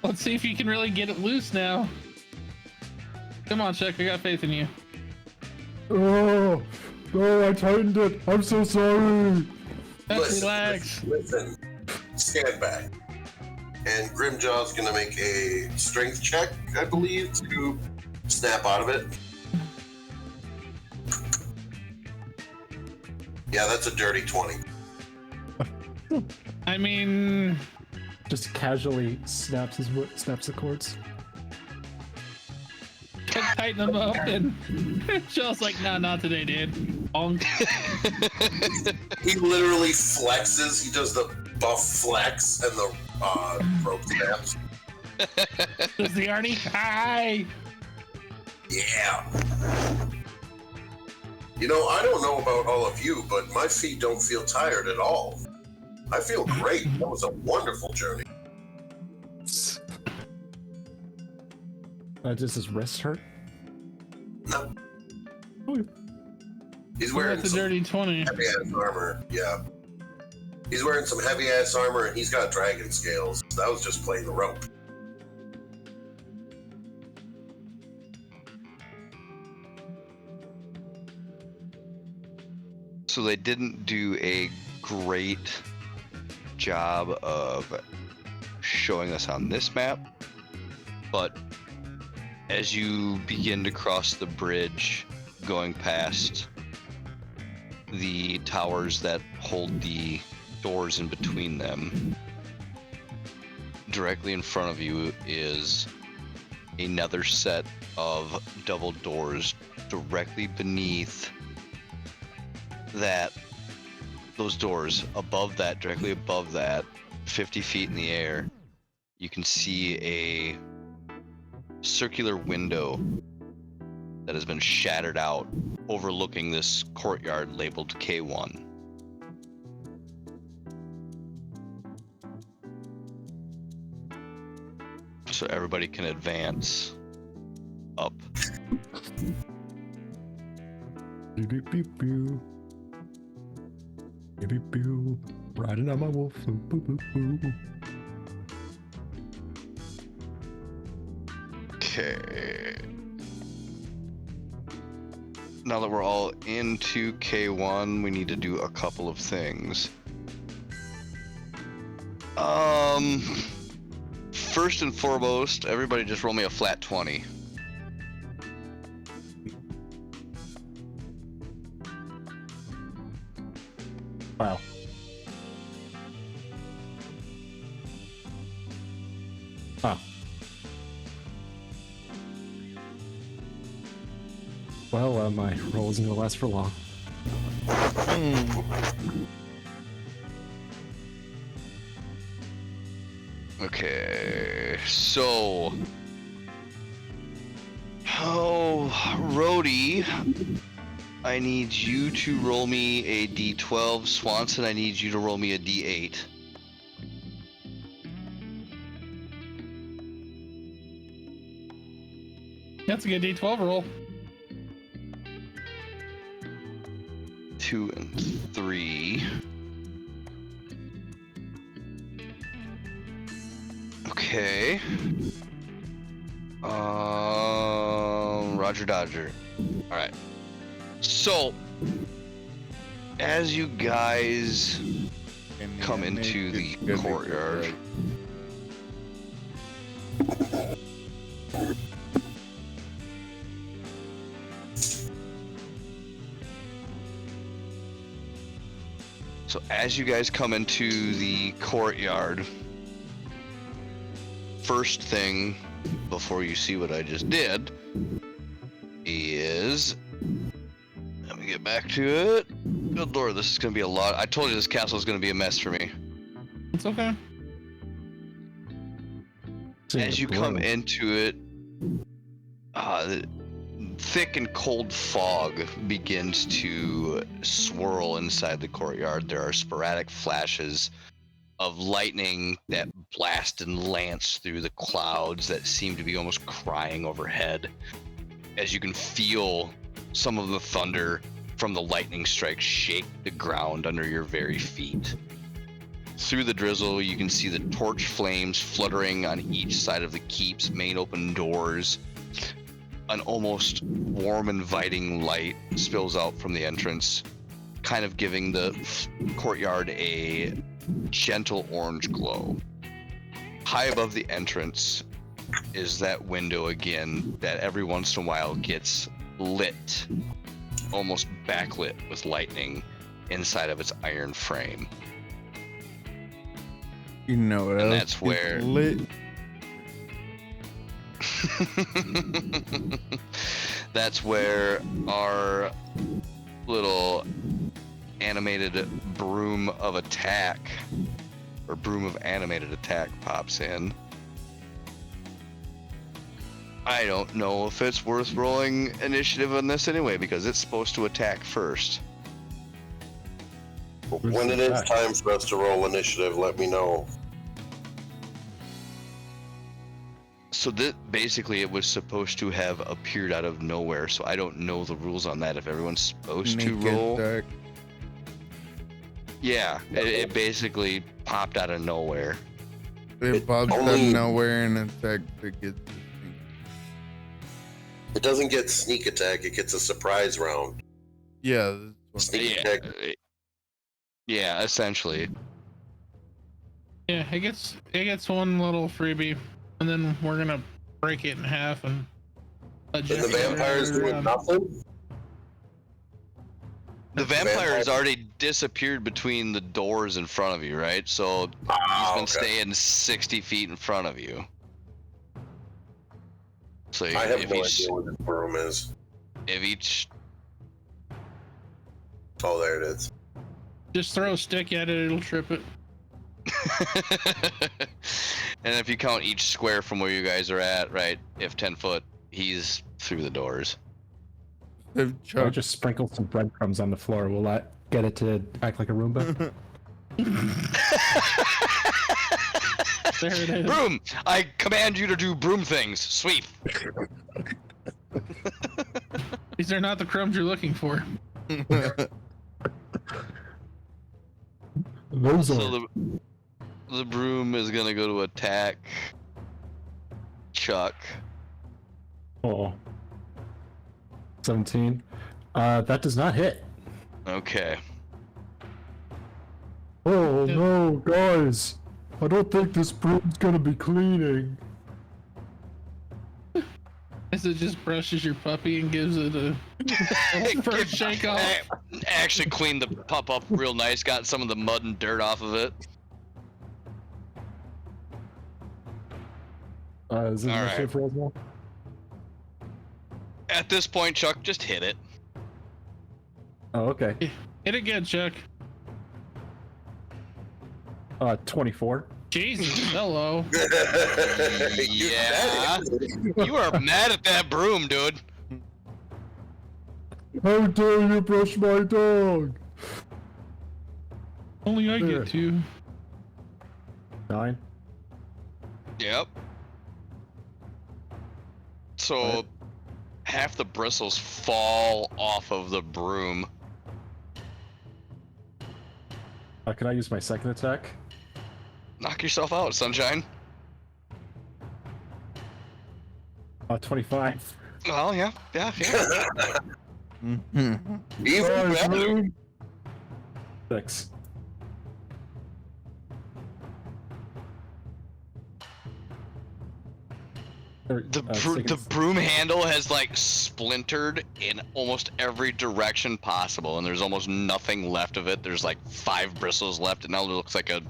let's see if you can really get it loose now. Come on, Chuck, I got faith in you. Oh, I tightened it. I'm so sorry. Relax. Listen. Stand back. And Grimjaw's gonna make a strength check, I believe, to snap out of it. Yeah, that's a dirty 20. I mean, Just casually snaps the cords. Chuck tighten him up, and Shell's like, nah, not today, dude. Bonk. He literally flexes. He does the buff flex and the rope snaps. Does the Arnie? Hi. Yeah. You know, I don't know about all of you, but my feet don't feel tired at all. I feel great. That was a wonderful journey. Does his wrist hurt? No. Oh. He's wearing That's a some dirty 20. heavy-ass armor. Yeah. He's wearing some heavy-ass armor, and he's got dragon scales. That was just playing the rope. So they didn't do a great job of showing us on this map, but as you begin to cross the bridge going past the towers that hold the doors in between them, directly in front of you is another set of double doors directly beneath those doors. Above that, directly above that, 50 feet in the air, you can see a circular window that has been shattered out, overlooking this courtyard labeled K1. So everybody can advance up. Beep, beep, beep, beep. Beep, beep, beep. Riding on my wolf. Boo, boo, boo. Okay. Now that we're all into K1, we need to do a couple of things. First and foremost, everybody just roll me a flat 20. Wow. Oh. Well, my roll isn't gonna last for long. Okay, so... Oh, Rhodey, I need you to roll me a d12. Swanson, I need you to roll me a d8. That's a good D12 roll. 2 and 3. Okay. Roger Dodger. Alright. So, as you guys come into the courtyard. So as you guys come into the courtyard, first thing before you see what I just did is, let me get back to it. Good lord, this is gonna be a lot. I told you this castle is gonna be a mess for me. It's okay. As you come into it, thick and cold fog begins to swirl inside the courtyard. There are sporadic flashes of lightning that blast and lance through the clouds that seem to be almost crying overhead, as you can feel some of the thunder from the lightning strikes shake the ground under your very feet. Through the drizzle, you can see the torch flames fluttering on each side of the keep's main open doors. An almost warm, inviting light spills out from the entrance, kind of giving the courtyard a gentle orange glow. High above the entrance is that window again that every once in a while gets lit, almost backlit with lightning inside of its iron frame. You know what And else that's gets where- lit? That's where our little animated broom of attack, or broom of animated attack, pops in. I don't know if it's worth rolling initiative on this anyway, because it's supposed to attack first. When it is time for us to roll initiative, let me know. So basically it was supposed to have appeared out of nowhere, so I don't know the rules on that, if everyone's supposed to Naked roll. Duck. Yeah, it basically popped out of nowhere. It pops out of only- nowhere and attacks it gets the thing. It doesn't get sneak attack, it gets a surprise round. Yeah, that's what Sneak Yeah, attack. yeah, essentially. Yeah, it gets one little freebie, and then we're gonna break it in half and. And the vampires doing nothing? The vampire vampire- has already disappeared between the doors in front of you, right? So he's been staying 60 feet in front of you. So I have if no each, idea where this room is. if each, Oh, there it is. Just throw a stick at it; it'll trip it. and if you count each square from where you guys are at, right? If 10 foot, he's through the doors. If I'll Chuck just sprinkle some breadcrumbs on the floor. Will that get it to act like a Roomba? There it is. Broom! I command you to do broom things. Sweep. These are not the crumbs you're looking for. Those So are. the broom is gonna go to attack Chuck. Oh. 17. That does not hit. Okay. Oh no, guys! I don't think this broom's gonna be cleaning. As it just brushes your puppy and gives it a first shake off. Actually cleaned the pup up real nice, got some of the mud and dirt off of it. Is it All initiative right. for as well? At this point, Chuck, just hit it. Oh, okay. Hit again, Chuck. 24. Jesus, hello. Yeah. You are mad at that broom, dude. How dare you brush my dog? Only I get to. 9. Yep. So, half the bristles fall off of the broom. Can I use my second attack? Knock yourself out, Sunshine. 25. Well, yeah. Mhm. Even better. 6. The broom handle has like splintered in almost every direction possible, and there's almost nothing left of it. There's like 5 bristles left. It now looks like a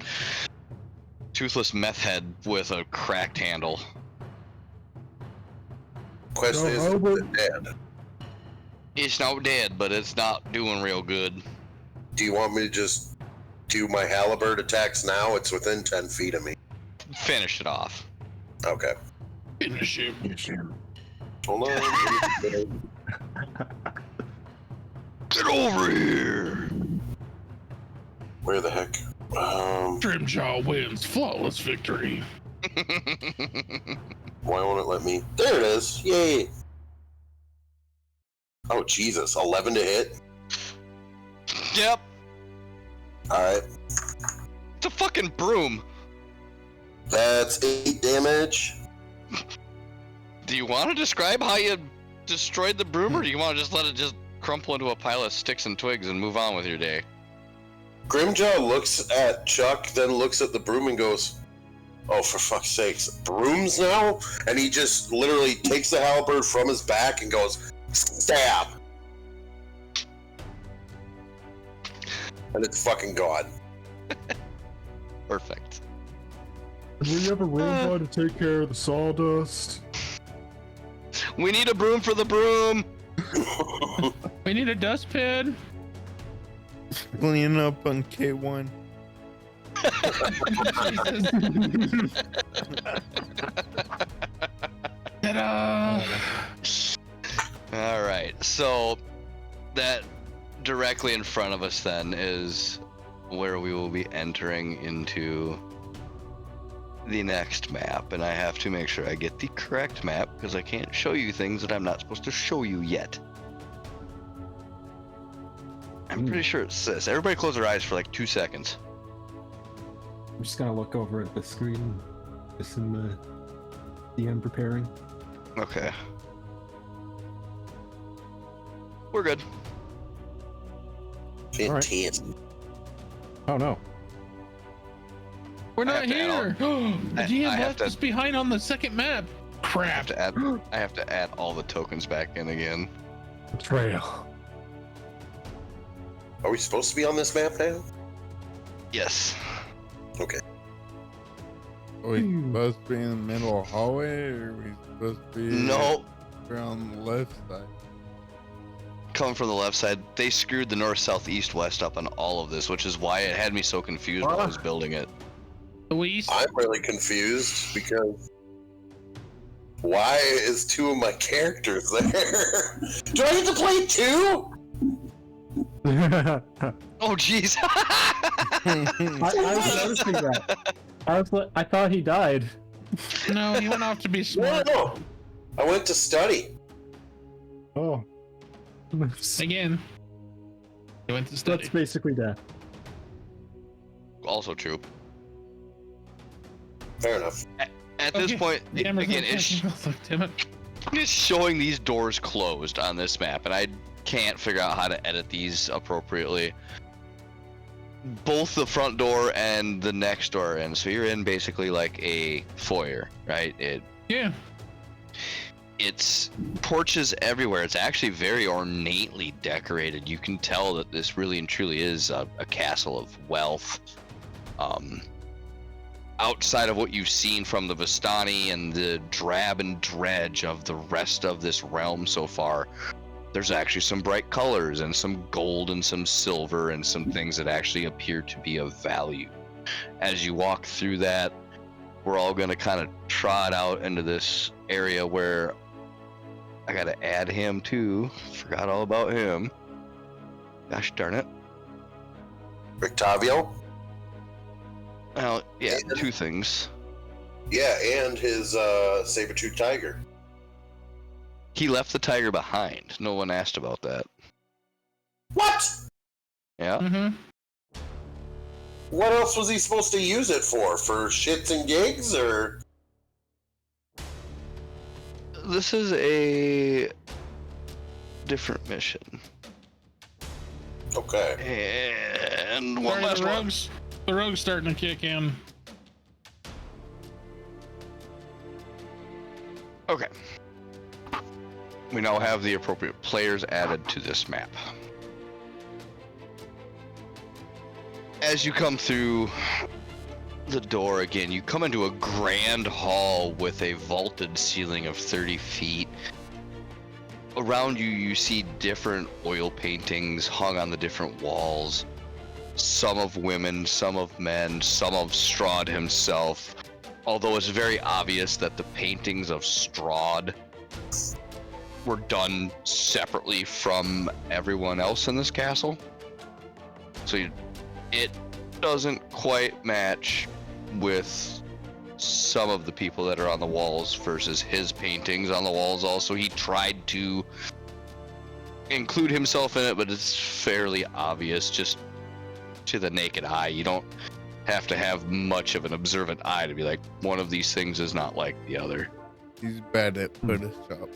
toothless meth head with a cracked handle. Question No, is, how is about- it dead? It's not dead, but it's not doing real good. Do you want me to just do my halberd attacks now? It's within 10 feet of me. Finish it off. Okay. Finish him. Hold on. Get over here! Where the heck? Grimjaw wins flawless victory. Why won't it let me? There it is. Yay. Oh, Jesus. 11 to hit. Yep, Alright. it's a fucking broom. That's 8 damage. Do you want to describe how you destroyed the broom, or do you want to just let it just crumple into a pile of sticks and twigs and move on with your day? Grimjaw looks at Chuck, then looks at the broom and goes, "Oh, for fuck's sakes, brooms now?" And he just literally takes the halberd from his back and goes, "Stab!" And it's fucking gone. Perfect. Do we have a robot to take care of the sawdust? We need a broom for the broom. We need a dustpan. Clean up on K1. Ta-da! All right, so that directly in front of us then is where we will be entering into the next map, and I have to make sure I get the correct map because I can't show you things that I'm not supposed to show you yet. I'm pretty sure it's this. Everybody close their eyes for like 2 seconds. I'm just gonna look over at the screen. Just in the DM preparing. Okay. We're good. Fantastic. Oh no. We're I not have to add here. The I GM have left to- us behind on the second map. Crap. I have to add all the tokens back in again. Betrayal. Are we supposed to be on this map now? Yes. Okay. Are we supposed to be in the middle hallway, or are we supposed to be No. around the left side? Coming from the left side, they screwed the north, south, east, west up on all of this, which is why it had me so confused while I was building it. The East. I'm really confused because why is 2 of my characters there? Do I get to play 2? Oh, jeez. I was noticing that. I thought he died. No, he went off to be No, smart. no. I went to study. Oh. Again. He went to study. That's basically death. Also true. Fair enough. At this point, Cameron's again, not it's fucking- Damn it. It's showing these doors closed on this map, and I can't figure out how to edit these appropriately. Both the front door and the next door are in, so you're in basically like a foyer, right? Yeah. It's porches everywhere. It's actually very ornately decorated. You can tell that this really and truly is a castle of wealth. Outside of what you've seen from the Vistani and the drab and dredge of the rest of this realm so far, there's actually some bright colors and some gold and some silver and some things that actually appear to be of value. As you walk through that, we're all going to kind of trot out into this area where I got to add him too. Forgot all about him. Gosh darn it. Octavio? Well, yeah, two things. Yeah, and his saber-tooth tiger. He left the tiger behind. No one asked about that. What? Yeah. Mm-hmm. What else was he supposed to use it for? For shits and gigs, or? This is a different mission. Okay. And one last one. The rogue's starting to kick in. Okay. We now have the appropriate players added to this map. As you come through the door again, you come into a grand hall with a vaulted ceiling of 30 feet. Around you, you see different oil paintings hung on the different walls. Some of women, some of men, some of Strahd himself. Although it's very obvious that the paintings of Strahd were done separately from everyone else in this castle. So it doesn't quite match with some of the people that are on the walls versus his paintings on the walls. Also, he tried to include himself in it, but it's fairly obvious just to the naked eye. You don't have to have much of an observant eye to be like, one of these things is not like the other. He's bad at Photoshop.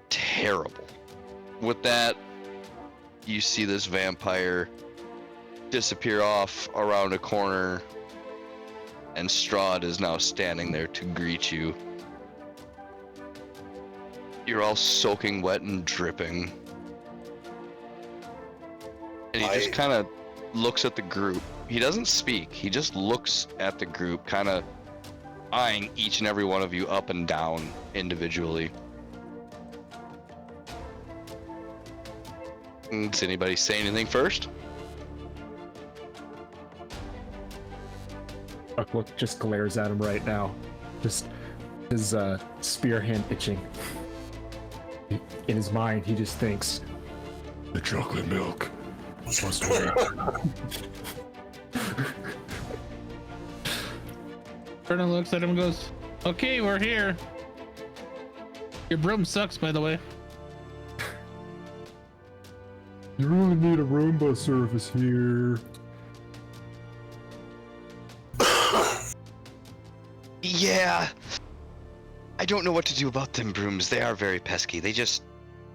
Terrible. With that, you see this vampire disappear off around a corner, and Strahd is now standing there to greet you. You're all soaking wet and dripping. And he just kind of looks at the group. He doesn't speak. He just looks at the group, kind of eyeing each and every one of you up and down individually. Does anybody say anything first? Look, just glares at him right now. Just his spear hand itching. In his mind, he just thinks, the chocolate milk must wait. Vernon looks at him and goes, okay, we're here. Your broom sucks, by the way. You really need a Roomba service here. Yeah. I don't know what to do about them brooms. They are very pesky. They just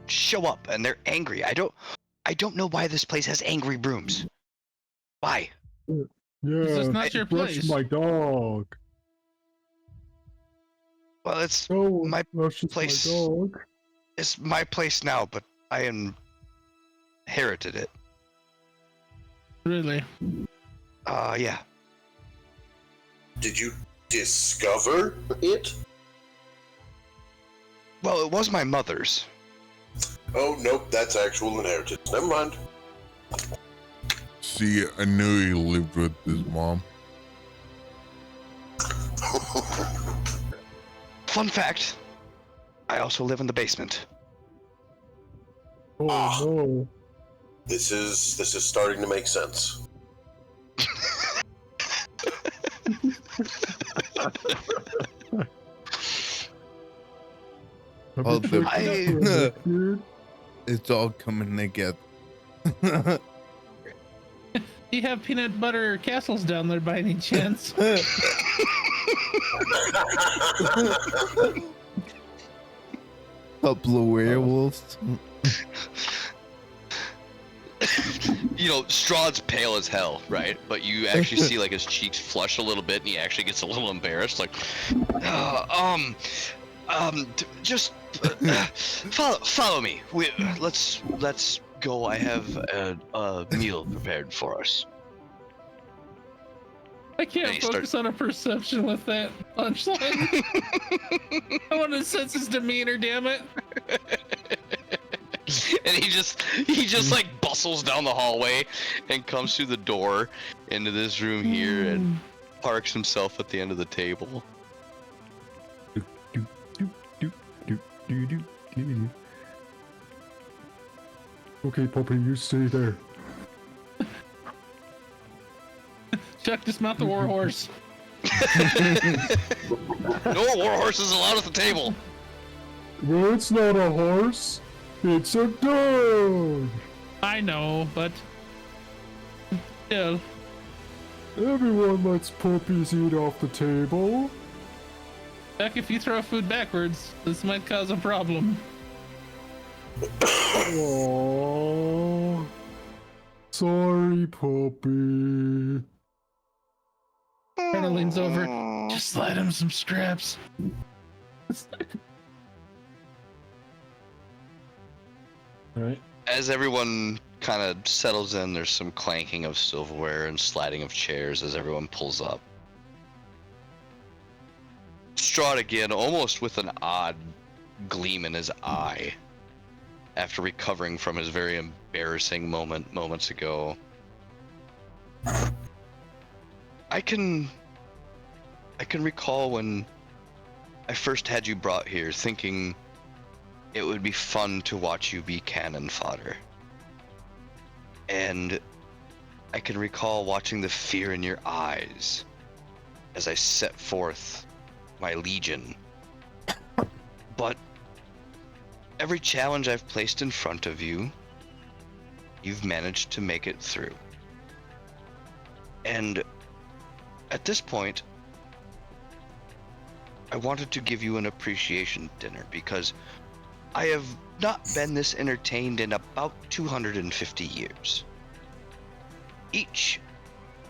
show up and they're angry. I don't know why this place has angry brooms. Why? Yeah, This is not your that's place. my dog. Well, it's Oh, my that's just place. my dog. it's my place now, but I inherited it. Really? Yeah. Did you discover it? Well, it was my mother's. Oh, nope, that's actual inheritance. Never mind. See, I knew he lived with his mom. Fun fact, I also live in the basement. Oh no. This is starting to make sense. Have All you the- checked it out, dude? It's all coming together. Do you have peanut butter castles down there by any chance? Couple of werewolves. You know, Strahd's pale as hell, right? But you actually see like his cheeks flush a little bit, and he actually gets a little embarrassed, like, just follow me. Let's go. I have a meal prepared for us. I can't focus on a perception with that punchline. I want to sense his demeanor, damn it. And he just like bustles down the hallway and comes through the door into this room here and parks himself at the end of the table. Okay, Poppy, you stay there. Chuck, dismount the warhorse. No warhorse is allowed at the table. Well, it's not a horse. It's a dog. I know, but still. Everyone lets puppies eat off the table. Chuck, if you throw food backwards, this might cause a problem. Aww. Sorry, puppy. Kinda leans over. Just slide him some scraps. Alright. As everyone kind of settles in, there's some clanking of silverware and sliding of chairs as everyone pulls up. Strahd again, almost with an odd gleam in his eye, after recovering from his very embarrassing moments ago. I can recall when I first had you brought here, thinking it would be fun to watch you be cannon fodder. And I can recall watching the fear in your eyes as I set forth my legion. But every challenge I've placed in front of you, you've managed to make it through. And at this point, I wanted to give you an appreciation dinner because I have not been this entertained in about 250 years. Each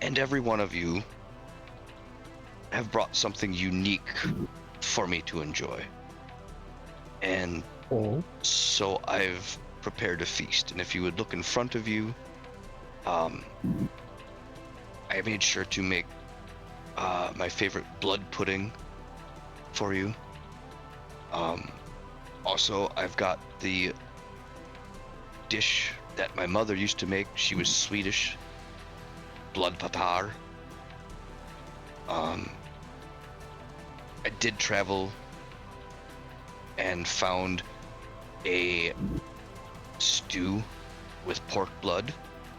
and every one of you have brought something unique for me to enjoy. And so I've prepared a feast. And if you would look in front of you, I made sure to make my favorite blood pudding for you. Also, I've got the dish that my mother used to make. She was Swedish. Blood patar. I did travel and found a stew with pork blood.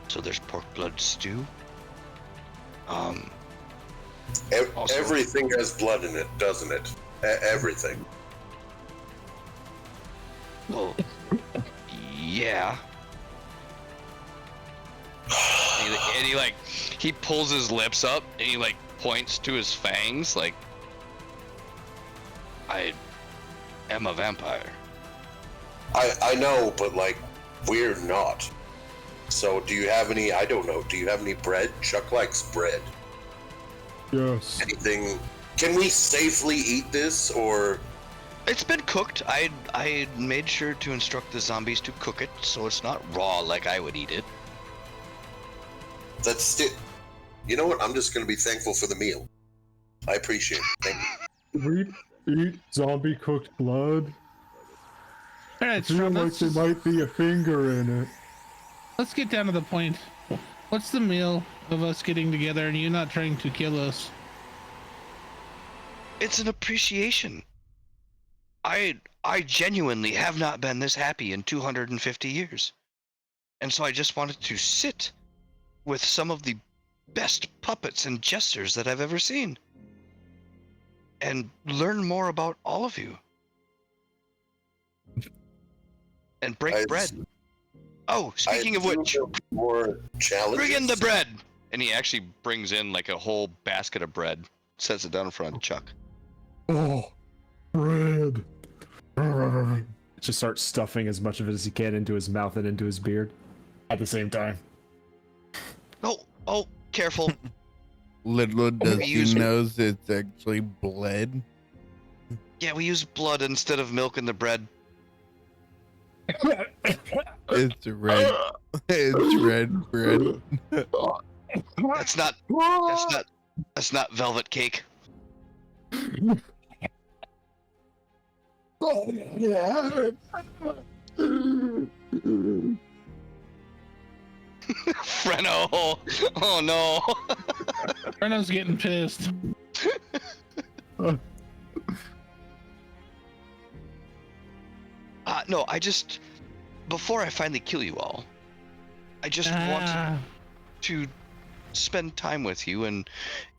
So there's pork blood stew. Everything has blood in it, doesn't it? Everything. Well, yeah. And he pulls his lips up and he points to his fangs like, I am a vampire. I know, but we're not. So do you have any, I don't know, do you have any bread? Chuck likes bread. Yes. Anything, can we safely eat this, or? It's been cooked. I made sure to instruct the zombies to cook it, so it's not raw like I would eat it. That's it. You know what? I'm just going to be thankful for the meal. I appreciate it. Thank you. We eat zombie cooked blood. Alright, I feel like there might be a finger in it. let's get down to the point. What's the meal of us getting together and you not trying to kill us? It's an appreciation. I genuinely have not been this happy in 250 years. And so I just wanted to sit with some of the best puppets and jesters that I've ever seen. And learn more about all of you. And break bread. Oh, speaking of which, more challenges. bring in the bread! And he actually brings in a whole basket of bread. Sets it down in front of Chuck. Oh, bread. just starts stuffing as much of it as he can into his mouth and into his beard at the same time. Oh, careful. Little does he use- knows it's actually blood. Yeah, we use blood instead of milk in the bread. It's red. It's red bread. That's not velvet cake. Freno. Oh no. Breno's getting pissed. No, before I finally kill you all, I just want to spend time with you and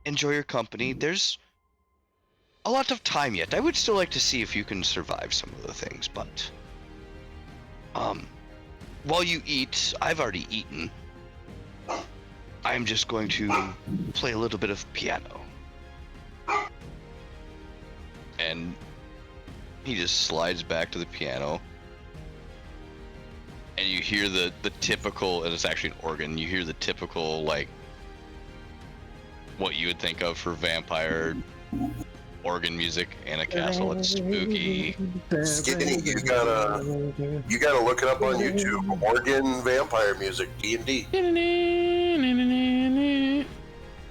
enjoy your company. There's a lot of time yet. I would still like to see if you can survive some of the things, but while you eat, I've already eaten. I'm just going to play a little bit of piano. And he just slides back to the piano. And you hear the typical, and it's actually an organ, you hear the typical, like, what you would think of for vampire organ music in a castle. It's spooky. Skinny, you gotta look it up on YouTube. Organ vampire music, D&D.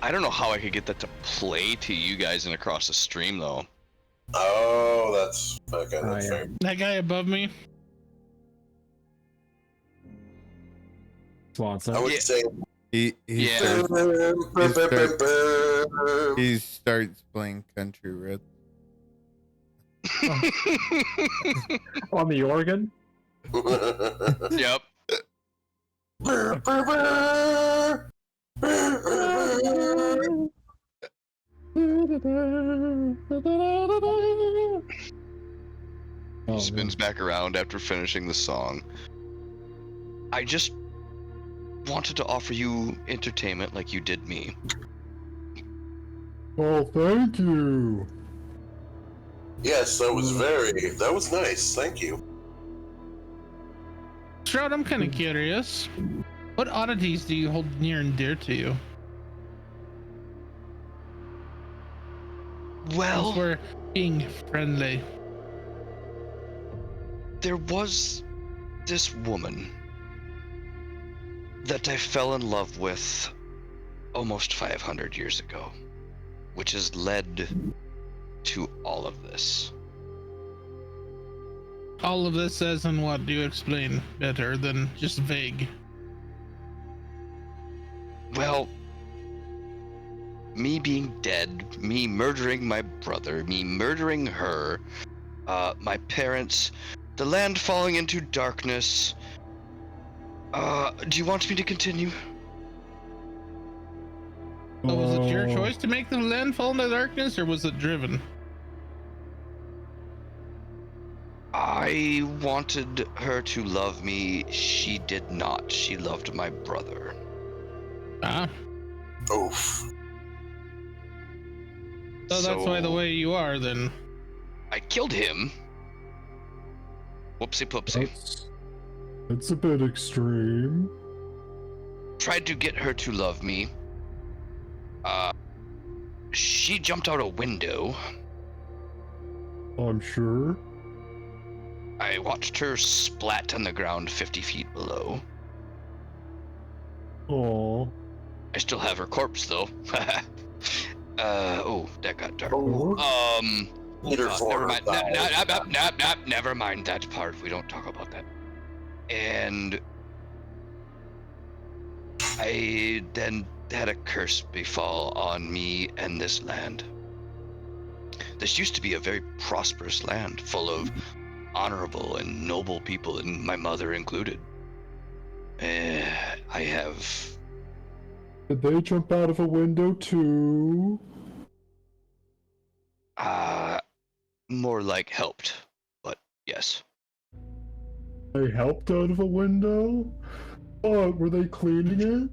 I don't know how I could get that to play to you guys and across the stream, though. Oh, that's okay. That's fair. That guy above me. Swanson. I would Yeah. say. He Yeah. starts playing country roads. On the organ? Yep. He spins back around after finishing the song. I just wanted to offer you entertainment like you did me. Oh, thank you. Yes, that was nice. Thank you. Strahd, I'm kind of curious. What oddities do you hold near and dear to you? Well, Since we're being friendly. there was this woman that I fell in love with almost 500 years ago, which has led to all of this. All of this as in what? Do you explain better than just vague? Well, me being dead, me murdering my brother, me murdering her, my parents, the land falling into darkness. Do you want me to continue? So was it your choice to make the land fall into darkness, or was it driven? I wanted her to love me. She did not. She loved my brother. Ah, Oof. so that's why the way you are then. I killed him. Whoopsie poopsie. That's a bit extreme. Tried to get her to love me. She jumped out a window. I'm sure. I watched her splat on the ground 50 feet below. Aw. I still have her corpse though. Oh, that got dark. Oh, Peter Never mind. thighs. Never mind that part. We don't talk about that. And I then had a curse befall on me and this land. This used to be a very prosperous land, full of honorable and noble people, and my mother included. I have... Did they jump out of a window too? more like helped, but yes. They helped out of a window? Oh, were they cleaning it?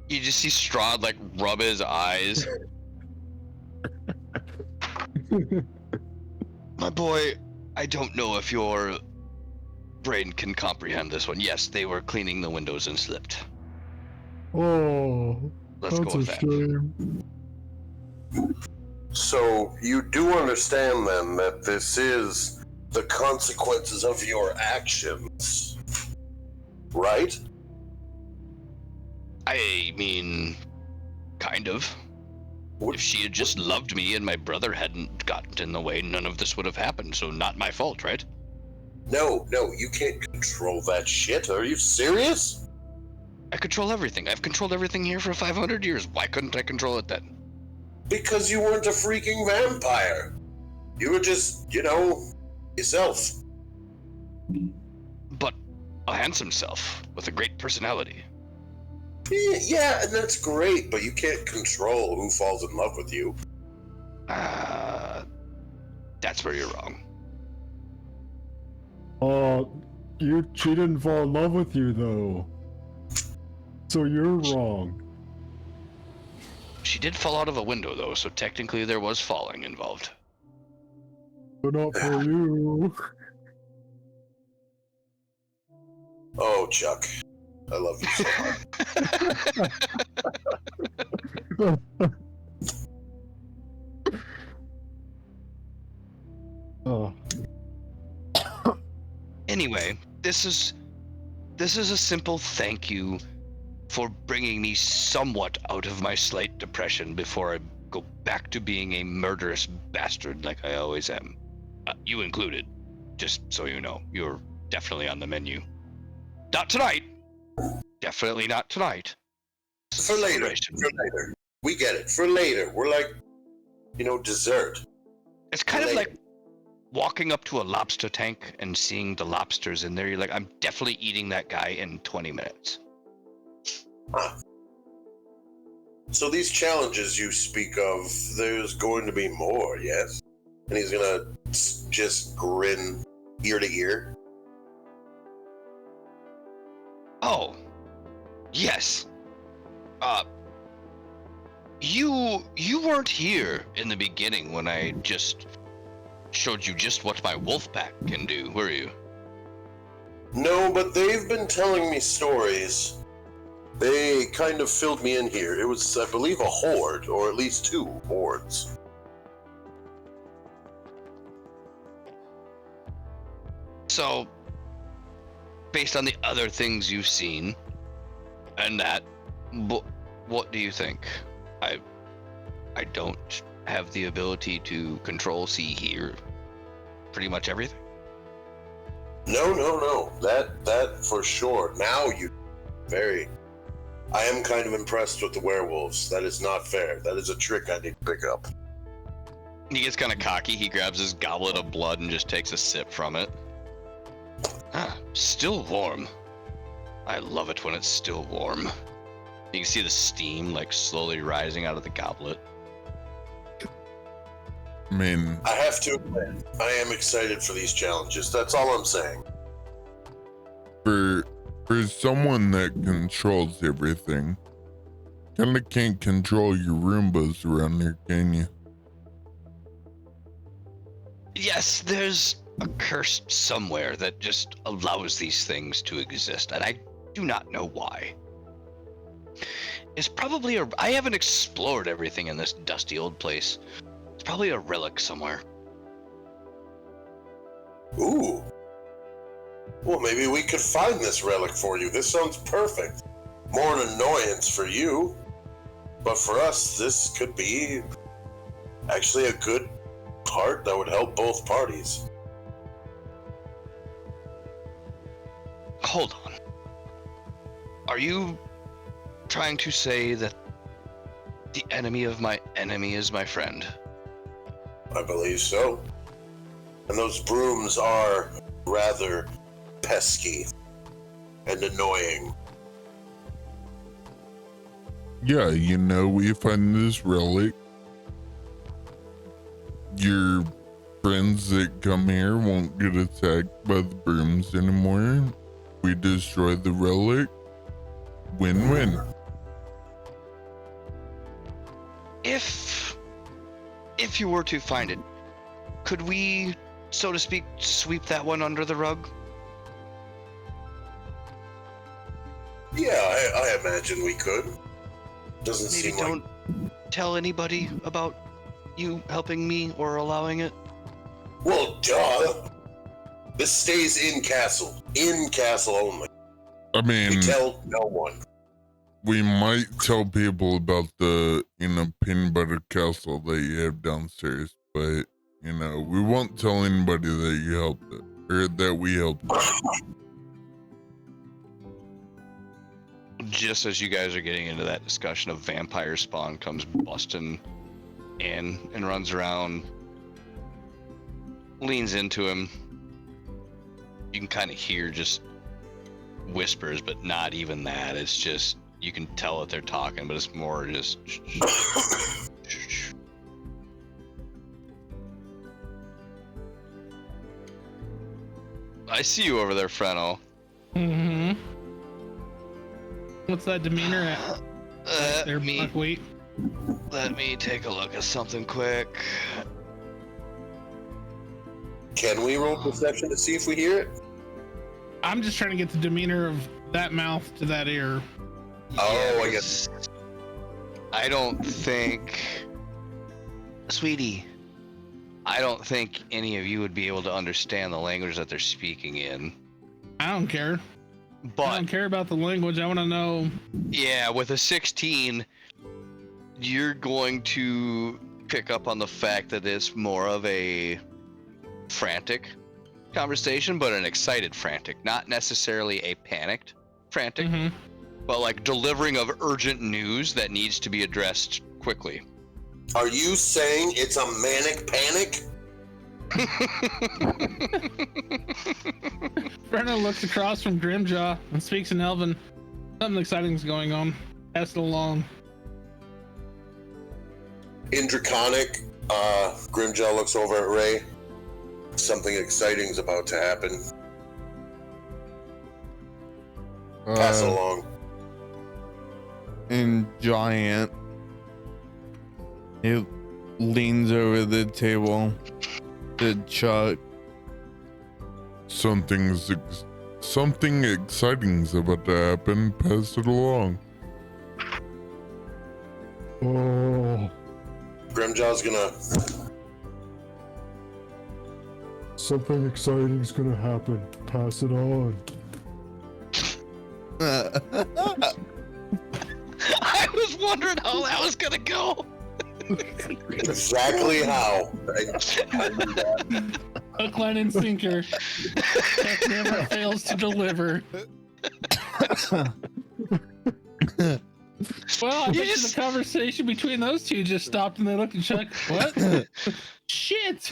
You just see Strahd like rub his eyes. My boy, I don't know if your brain can comprehend this one. Yes, they were cleaning the windows and slipped. Oh, Let's that's go with a that. shame. So you do understand then that this is the consequences of your actions, right? I mean, kind of. What- If she had just loved me and my brother hadn't gotten in the way, none of this would have happened, so not my fault, right? No, you can't control that shit. Are you serious? I control everything. I've controlled everything here for 500 years. Why couldn't I control it then? Because you weren't a freaking vampire. You were just, yourself. But a handsome self with a great personality. Yeah, and that's great, but you can't control who falls in love with you. That's where you're wrong. She didn't fall in love with you, though. So you're wrong. She did fall out of a window, though, so technically there was falling involved. But not for you. Oh, Chuck. I love you so much. Oh. Anyway, this is a simple thank you for bringing me somewhat out of my slight depression before I go back to being a murderous bastard like I always am. You included, just so you know. You're definitely on the menu. Not tonight. Definitely not tonight. For later. We get it. For later. We're like, dessert. It's kind of like walking up to a lobster tank and seeing the lobsters in there. You're like, I'm definitely eating that guy in 20 minutes. Huh. So these challenges you speak of, there's going to be more, yes? And he's gonna just grin ear to ear? Oh, yes. You weren't here in the beginning when I just showed you just what my wolf pack can do, were you? No, but they've been telling me stories. They kind of filled me in here. It was, I believe, a horde, or at least 2 hordes. So, based on the other things you've seen, and that, what do you think? I don't have the ability to control, see, hear pretty much everything. No. That for sure. Now I am kind of impressed with the werewolves. That is not fair. That is a trick I need to pick up. He gets kind of cocky. He grabs his goblet of blood and just takes a sip from it. Still warm. I love it when it's still warm. You can see the steam slowly rising out of the goblet. I mean, I have to admit, I am excited for these challenges. That's all I'm saying. for someone that controls everything, kinda can't control your Roombas around here, can you? Yes, there's a curse somewhere that just allows these things to exist, and I do not know why. It's probably I haven't explored everything in this dusty old place. It's probably a relic somewhere. Ooh. Well, maybe we could find this relic for you. This sounds perfect. More an annoyance for you. But for us, this could be actually a good part that would help both parties. Hold on. Are you trying to say that the enemy of my enemy is my friend? I believe so. And those brooms are rather pesky and annoying. Yeah, we find this relic. Your friends that come here won't get attacked by the brooms anymore. We destroy the relic. Win-win. If you were to find it, could we so to speak, sweep that one under the rug? Yeah, I imagine we could. Doesn't Maybe seem don't tell anybody about you helping me or allowing it. like. Well, duh. This stays in castle. In castle only. I mean, We tell no one. we might tell people about the, peanut butter castle that you have downstairs, but, we won't tell anybody that you helped it, or that we helped it. Just as you guys are getting into that discussion, a vampire spawn comes busting in and runs around, leans into him. You can kind of hear just whispers, but not even that. It's just, you can tell that they're talking, but it's more just... I see you over there, Freno. Mm-hmm. What's that demeanor at? Their buckwheat. Let me take a look at something quick. Can we roll perception to see if we hear it? I'm just trying to get the demeanor of that mouth to that ear. Oh, I guess. I don't think, sweetie, I don't think any of you would be able to understand the language that they're speaking in. I don't care. I But don't care about the language. I want to know. yeah, with a 16, you're going to pick up on the fact that it's more of a frantic conversation, but an excited frantic, not necessarily a panicked frantic, Mhm. but like delivering of urgent news that needs to be addressed quickly. Are you saying it's a manic panic? Brenna looks across from Grimjaw and speaks in Elven. Something exciting's going on. Pass it along. In Draconic, Grimjaw looks over at Ray. Something exciting's about to happen. Pass it along. In Giant, it leans over the table to Chuck. Something exciting's about to happen. Pass it along. Oh, Grimjaw's gonna. something exciting's gonna happen. Pass it on. I was wondering how that was gonna go. Exactly how. Hook, line, and sinker. Tech never fails to deliver. Well, I bet you the conversation between those two just stopped and they looked at Chuck. What? Shit!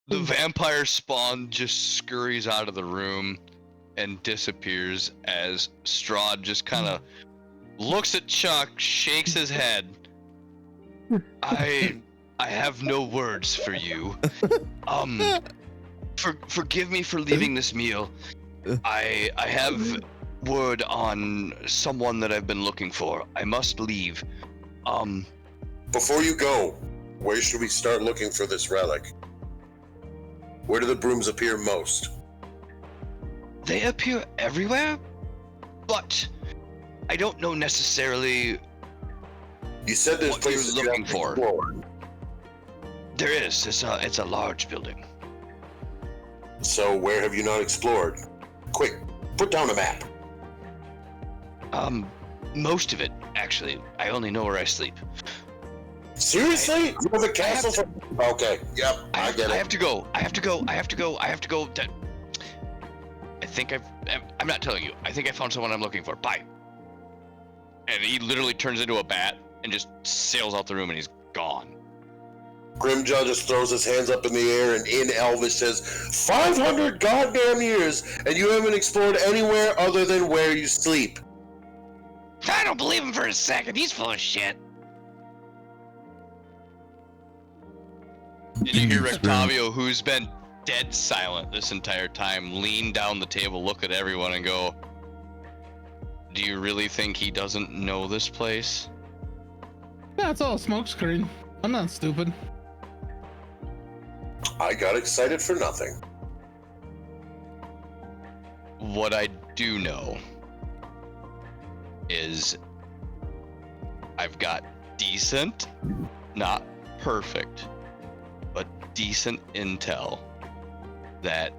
The vampire spawn just scurries out of the room and disappears as Strahd just kind of looks at Chuck, shakes his head. I have no words for you. Forgive me for leaving this meal. I have word on someone that I've been looking for. I must leave. Before you go, where should we start looking for this relic? Where do the brooms appear most? They appear everywhere, but I don't know necessarily. You said there's What you're places you looking have to for. explore. There is. It's a large building. So where have you not explored? Quick, put down a map. Most of it actually. I only know where I sleep. Seriously? You have a castle for... Okay, yep, I get I it. have to go. I have to go. I think I'm not telling you. I think I found someone I'm looking for. Bye. And he literally turns into a bat and just sails out the room and he's gone. Grimjaw just throws his hands up in the air and in Elvish says, 500 goddamn years, and you haven't explored anywhere other than where you sleep. I don't believe him for a second. He's full of shit. And you hear Rictavio, who's been dead silent this entire time, lean down the table, look at everyone, and go, "Do you really think he doesn't know this place?" Yeah, it's all a smokescreen. I'm not stupid. I got excited for nothing. What I do know is I've got decent, not perfect, but decent intel that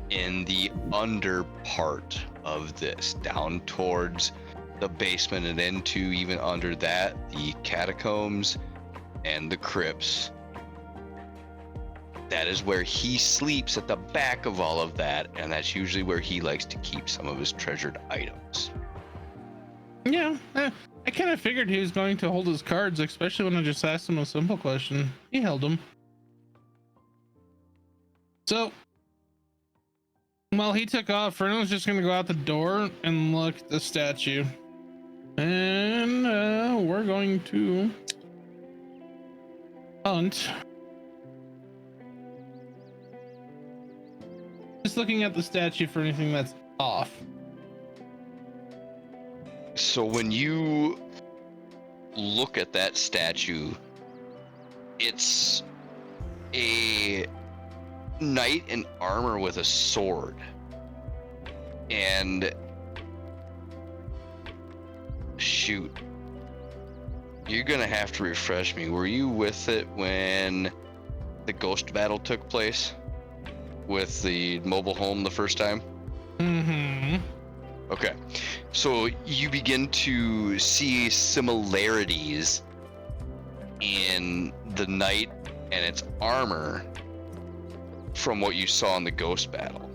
in the under part of this, down towards the basement and into even under that, the catacombs and the crypts, that is where he sleeps at the back of all of that, and that's usually where he likes to keep some of his treasured items. Yeah, I kind of figured he was going to hold his cards, especially when I just asked him a simple question. He held them. So, while he took off, Fernand's just going to go out the door and look at the statue. And we're going to hunt. Just looking at the statue for anything that's off. So when you look at that statue, it's a knight in armor with a sword. And shoot, you're gonna have to refresh me. Were you with it when the ghost battle took place with the mobile home the first time? Mm-hmm. Okay, so you begin to see similarities in the knight and its armor from what you saw in the ghost battle.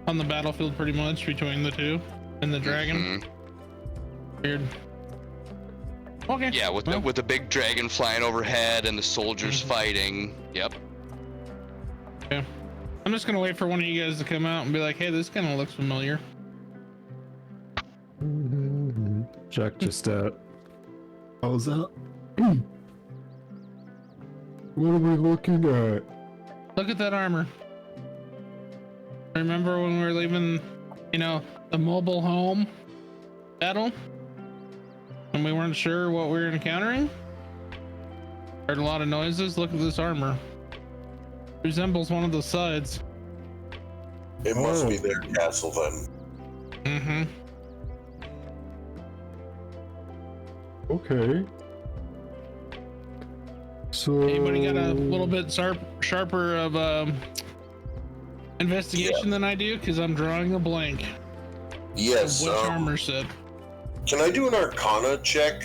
On the battlefield, pretty much, between the two and the dragon. Weird. Okay. Yeah, with the big dragon flying overhead and the soldiers fighting. Yep. Okay. I'm just gonna wait for one of you guys to come out and be like, "Hey, this kind of looks familiar." Jack just How's that? What are we looking at? Look at that armor. Remember when we were leaving, the mobile home battle? And we weren't sure what we were encountering? Heard a lot of noises. Look at this armor. Resembles one of the sides. It must be their castle then. Mm-hmm. Okay. So Anybody got a little bit sharper of investigation than I do? Because I'm drawing a blank. Yes. Which armor said? Can I do an Arcana check?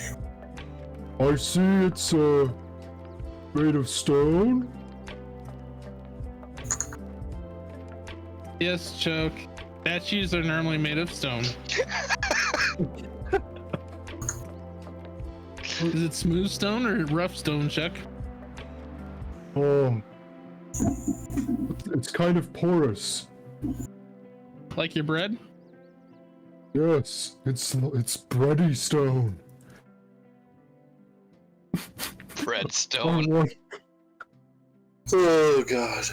I see it's made of stone. Yes, Choke. Statues are normally made of stone. Is it smooth stone or rough stone, Chuck? It's kind of porous. Like your bread? Yes, it's bready stone. Breadstone. Oh god.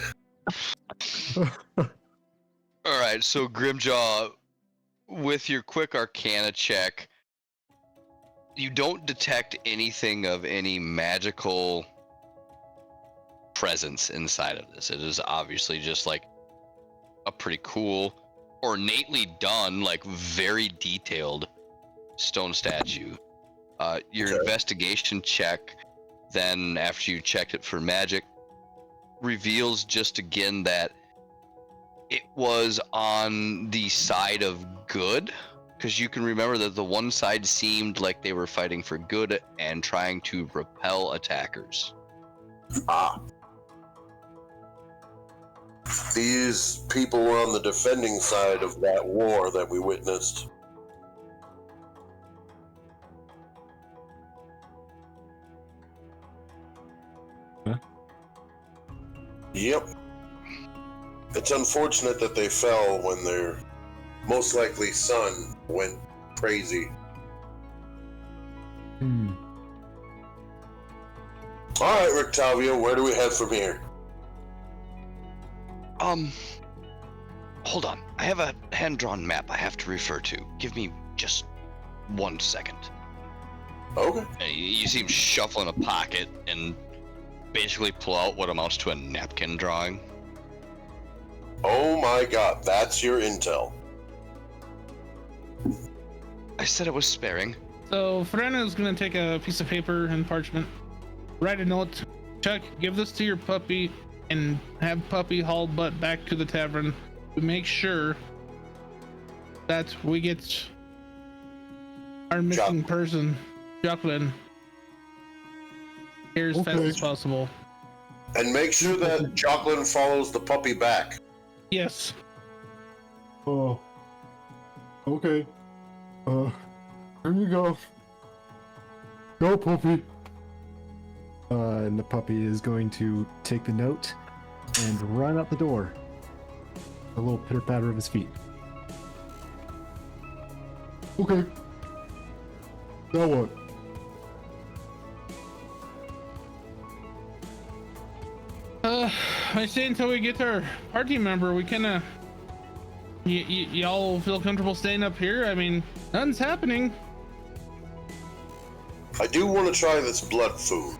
All right, so Grimjaw, with your quick Arcana check, you don't detect anything of any magical presence inside of this. It is obviously just like a pretty cool, ornately done, like very detailed stone statue. Your investigation check, then after you checked it for magic, reveals just again that it was on the side of good, because you can remember that the one side seemed like they were fighting for good and trying to repel attackers. Ah. These people were on the defending side of that war that we witnessed. Huh? Yep. It's unfortunate that they fell when their most likely son went crazy. Alright, Rictavio, where do we head from here? Hold on. I have a hand-drawn map I have to refer to. Give me just 1 second. Okay. You see him shuffle in a pocket and basically pull out what amounts to a napkin drawing. Oh my god, that's your intel. I said it was sparing. So Fernando's gonna take a piece of paper and parchment, write a note. Chuck, give this to your puppy, and have puppy haul butt back to the tavern to make sure that we get our missing person, Jacqueline, here as fast as possible. And make sure that Jocelyn follows the puppy back. Yes. Oh. Okay. Here you go. Go, puppy. And the puppy is going to take the note and run out the door. A little pitter patter of his feet. Okay. Now what? I say until we get our party member, we kinda. Y'all feel comfortable staying up here? I mean, nothing's happening. I do want to try this blood food.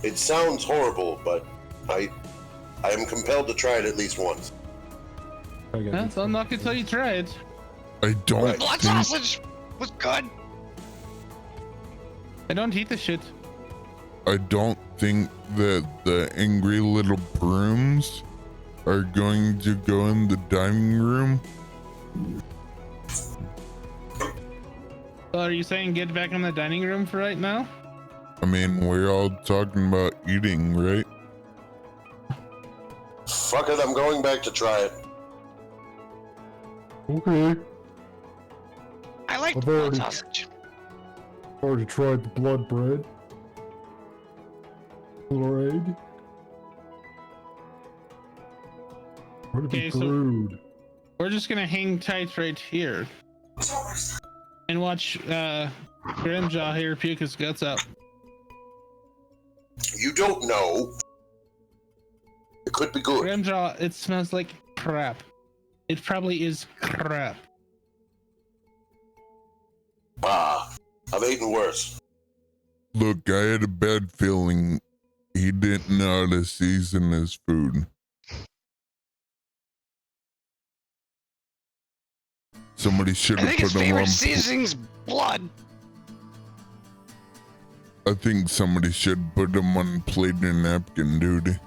It sounds horrible, but I am compelled to try it at least once. That's I'm not gonna tell you try it. I don't Right. Blood think sausage was good. I don't eat the shit. I don't think that the angry little brooms are going to go in the dining room. So are you saying get back in the dining room for right now? I mean, we're all talking about eating, right? Fuck it, I'm going back to try it. Okay. I like I've blood already- sausage. Already tried the blood bread. Little egg. What Okay, be so- brewed? We're just gonna hang tight right here and watch Grimjaw here puke his guts out. You don't know. It could be good. Grimjaw, it smells like crap. It probably is crap. Ah, I've eaten worse. Look, I had a bad feeling he didn't know how to season his food. Somebody should I have think his put him favorite on. seasoning's blood. I think somebody should put him on plate and napkin duty.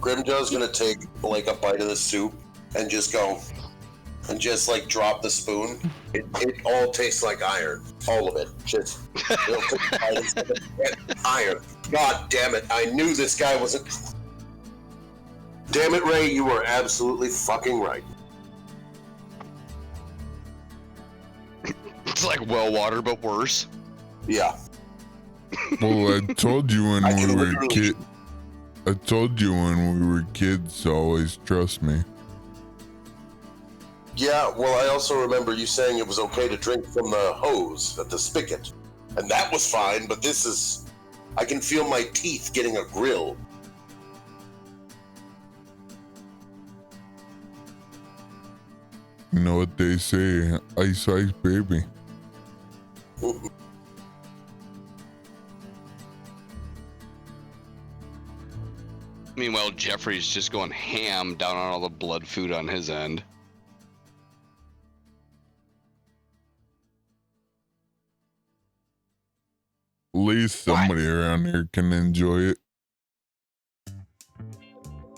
Grimjaw's gonna take like a bite of the soup and just go and just like drop the spoon. It all tastes like iron. All of it. Just it'll take a bite and say, iron. God damn it. I knew this guy wasn't. Damn it, Ray, you were absolutely fucking right. It's like well water, but worse. Yeah. Well, I told you when I we can were literally- kids. I told you when we were kids to always trust me. Yeah, well, I also remember you saying it was okay to drink from the hose at the spigot. And that was fine, but this is. I can feel my teeth getting a grill. You know what they say, ice ice baby. Meanwhile, Jeffrey's just going ham down on all the blood food on his end. At least somebody around here can enjoy it.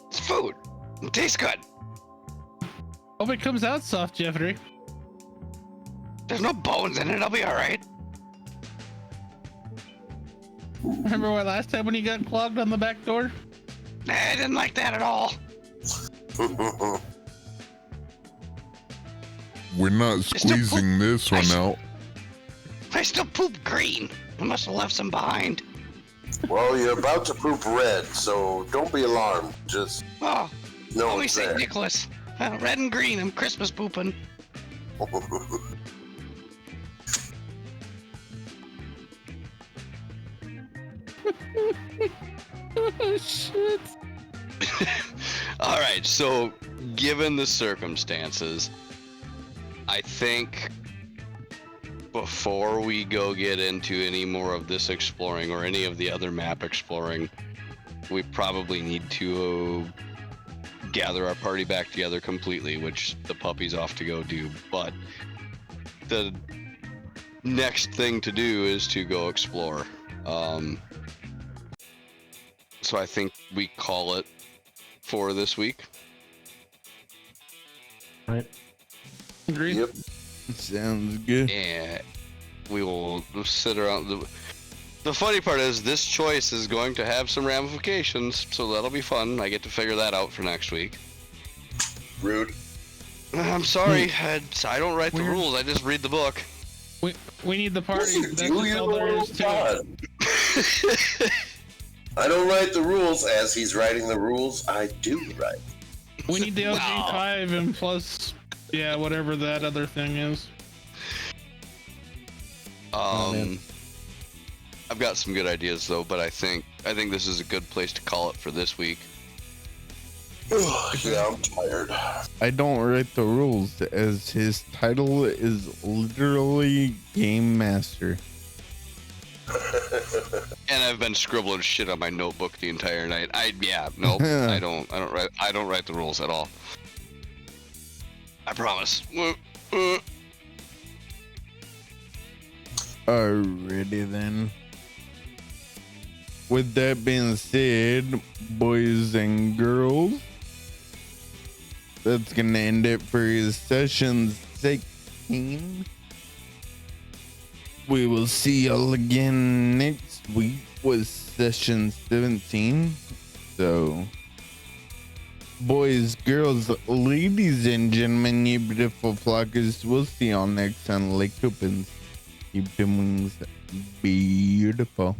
It's food. It tastes good. Hope it comes out soft, Jeffrey. There's no bones in it. I'll be all right. Remember what last time when you got clogged on the back door? Nah, I didn't like that at all. We're not still squeezing this one out. I still poop green. I must have left some behind. Well, you're about to poop red, so don't be alarmed. Just Oh, know Holy it's St. there. Nicholas. Red and green. I'm Christmas pooping. Oh, shit. All right, so given the circumstances, I think before we go get into any more of this exploring or any of the other map exploring, we probably need to gather our party back together completely, which the puppy's off to go do. But the next thing to do is to go explore. So I think we call it for this week. Right. Agreed. Yep. Sounds good. And we will sit around. The funny part is this choice is going to have some ramifications, so that'll be fun. I get to figure that out for next week. Rude. I'm sorry, I don't write the Weird. rules. I just read the book. We need the party. Yes, you That's do. just You're all the there one is who to it. God. I don't write the rules as he's writing the rules. I do write. We need the OG Wow. 5 and plus, yeah, whatever that other thing is. man. I've got some good ideas though, but I think this is a good place to call it for this week. Yeah, I'm tired. I don't write the rules as his title is literally Game Master. And I've been scribbling shit on my notebook the entire night. I don't write the rules at all. I promise. Alrighty then. With that being said, boys and girls, that's gonna end it for session 16. We will see y'all again next week with session 17. So, boys, girls, ladies, and gentlemen, you beautiful flockers, we'll see y'all next on Lake Opens. Keep them wings beautiful.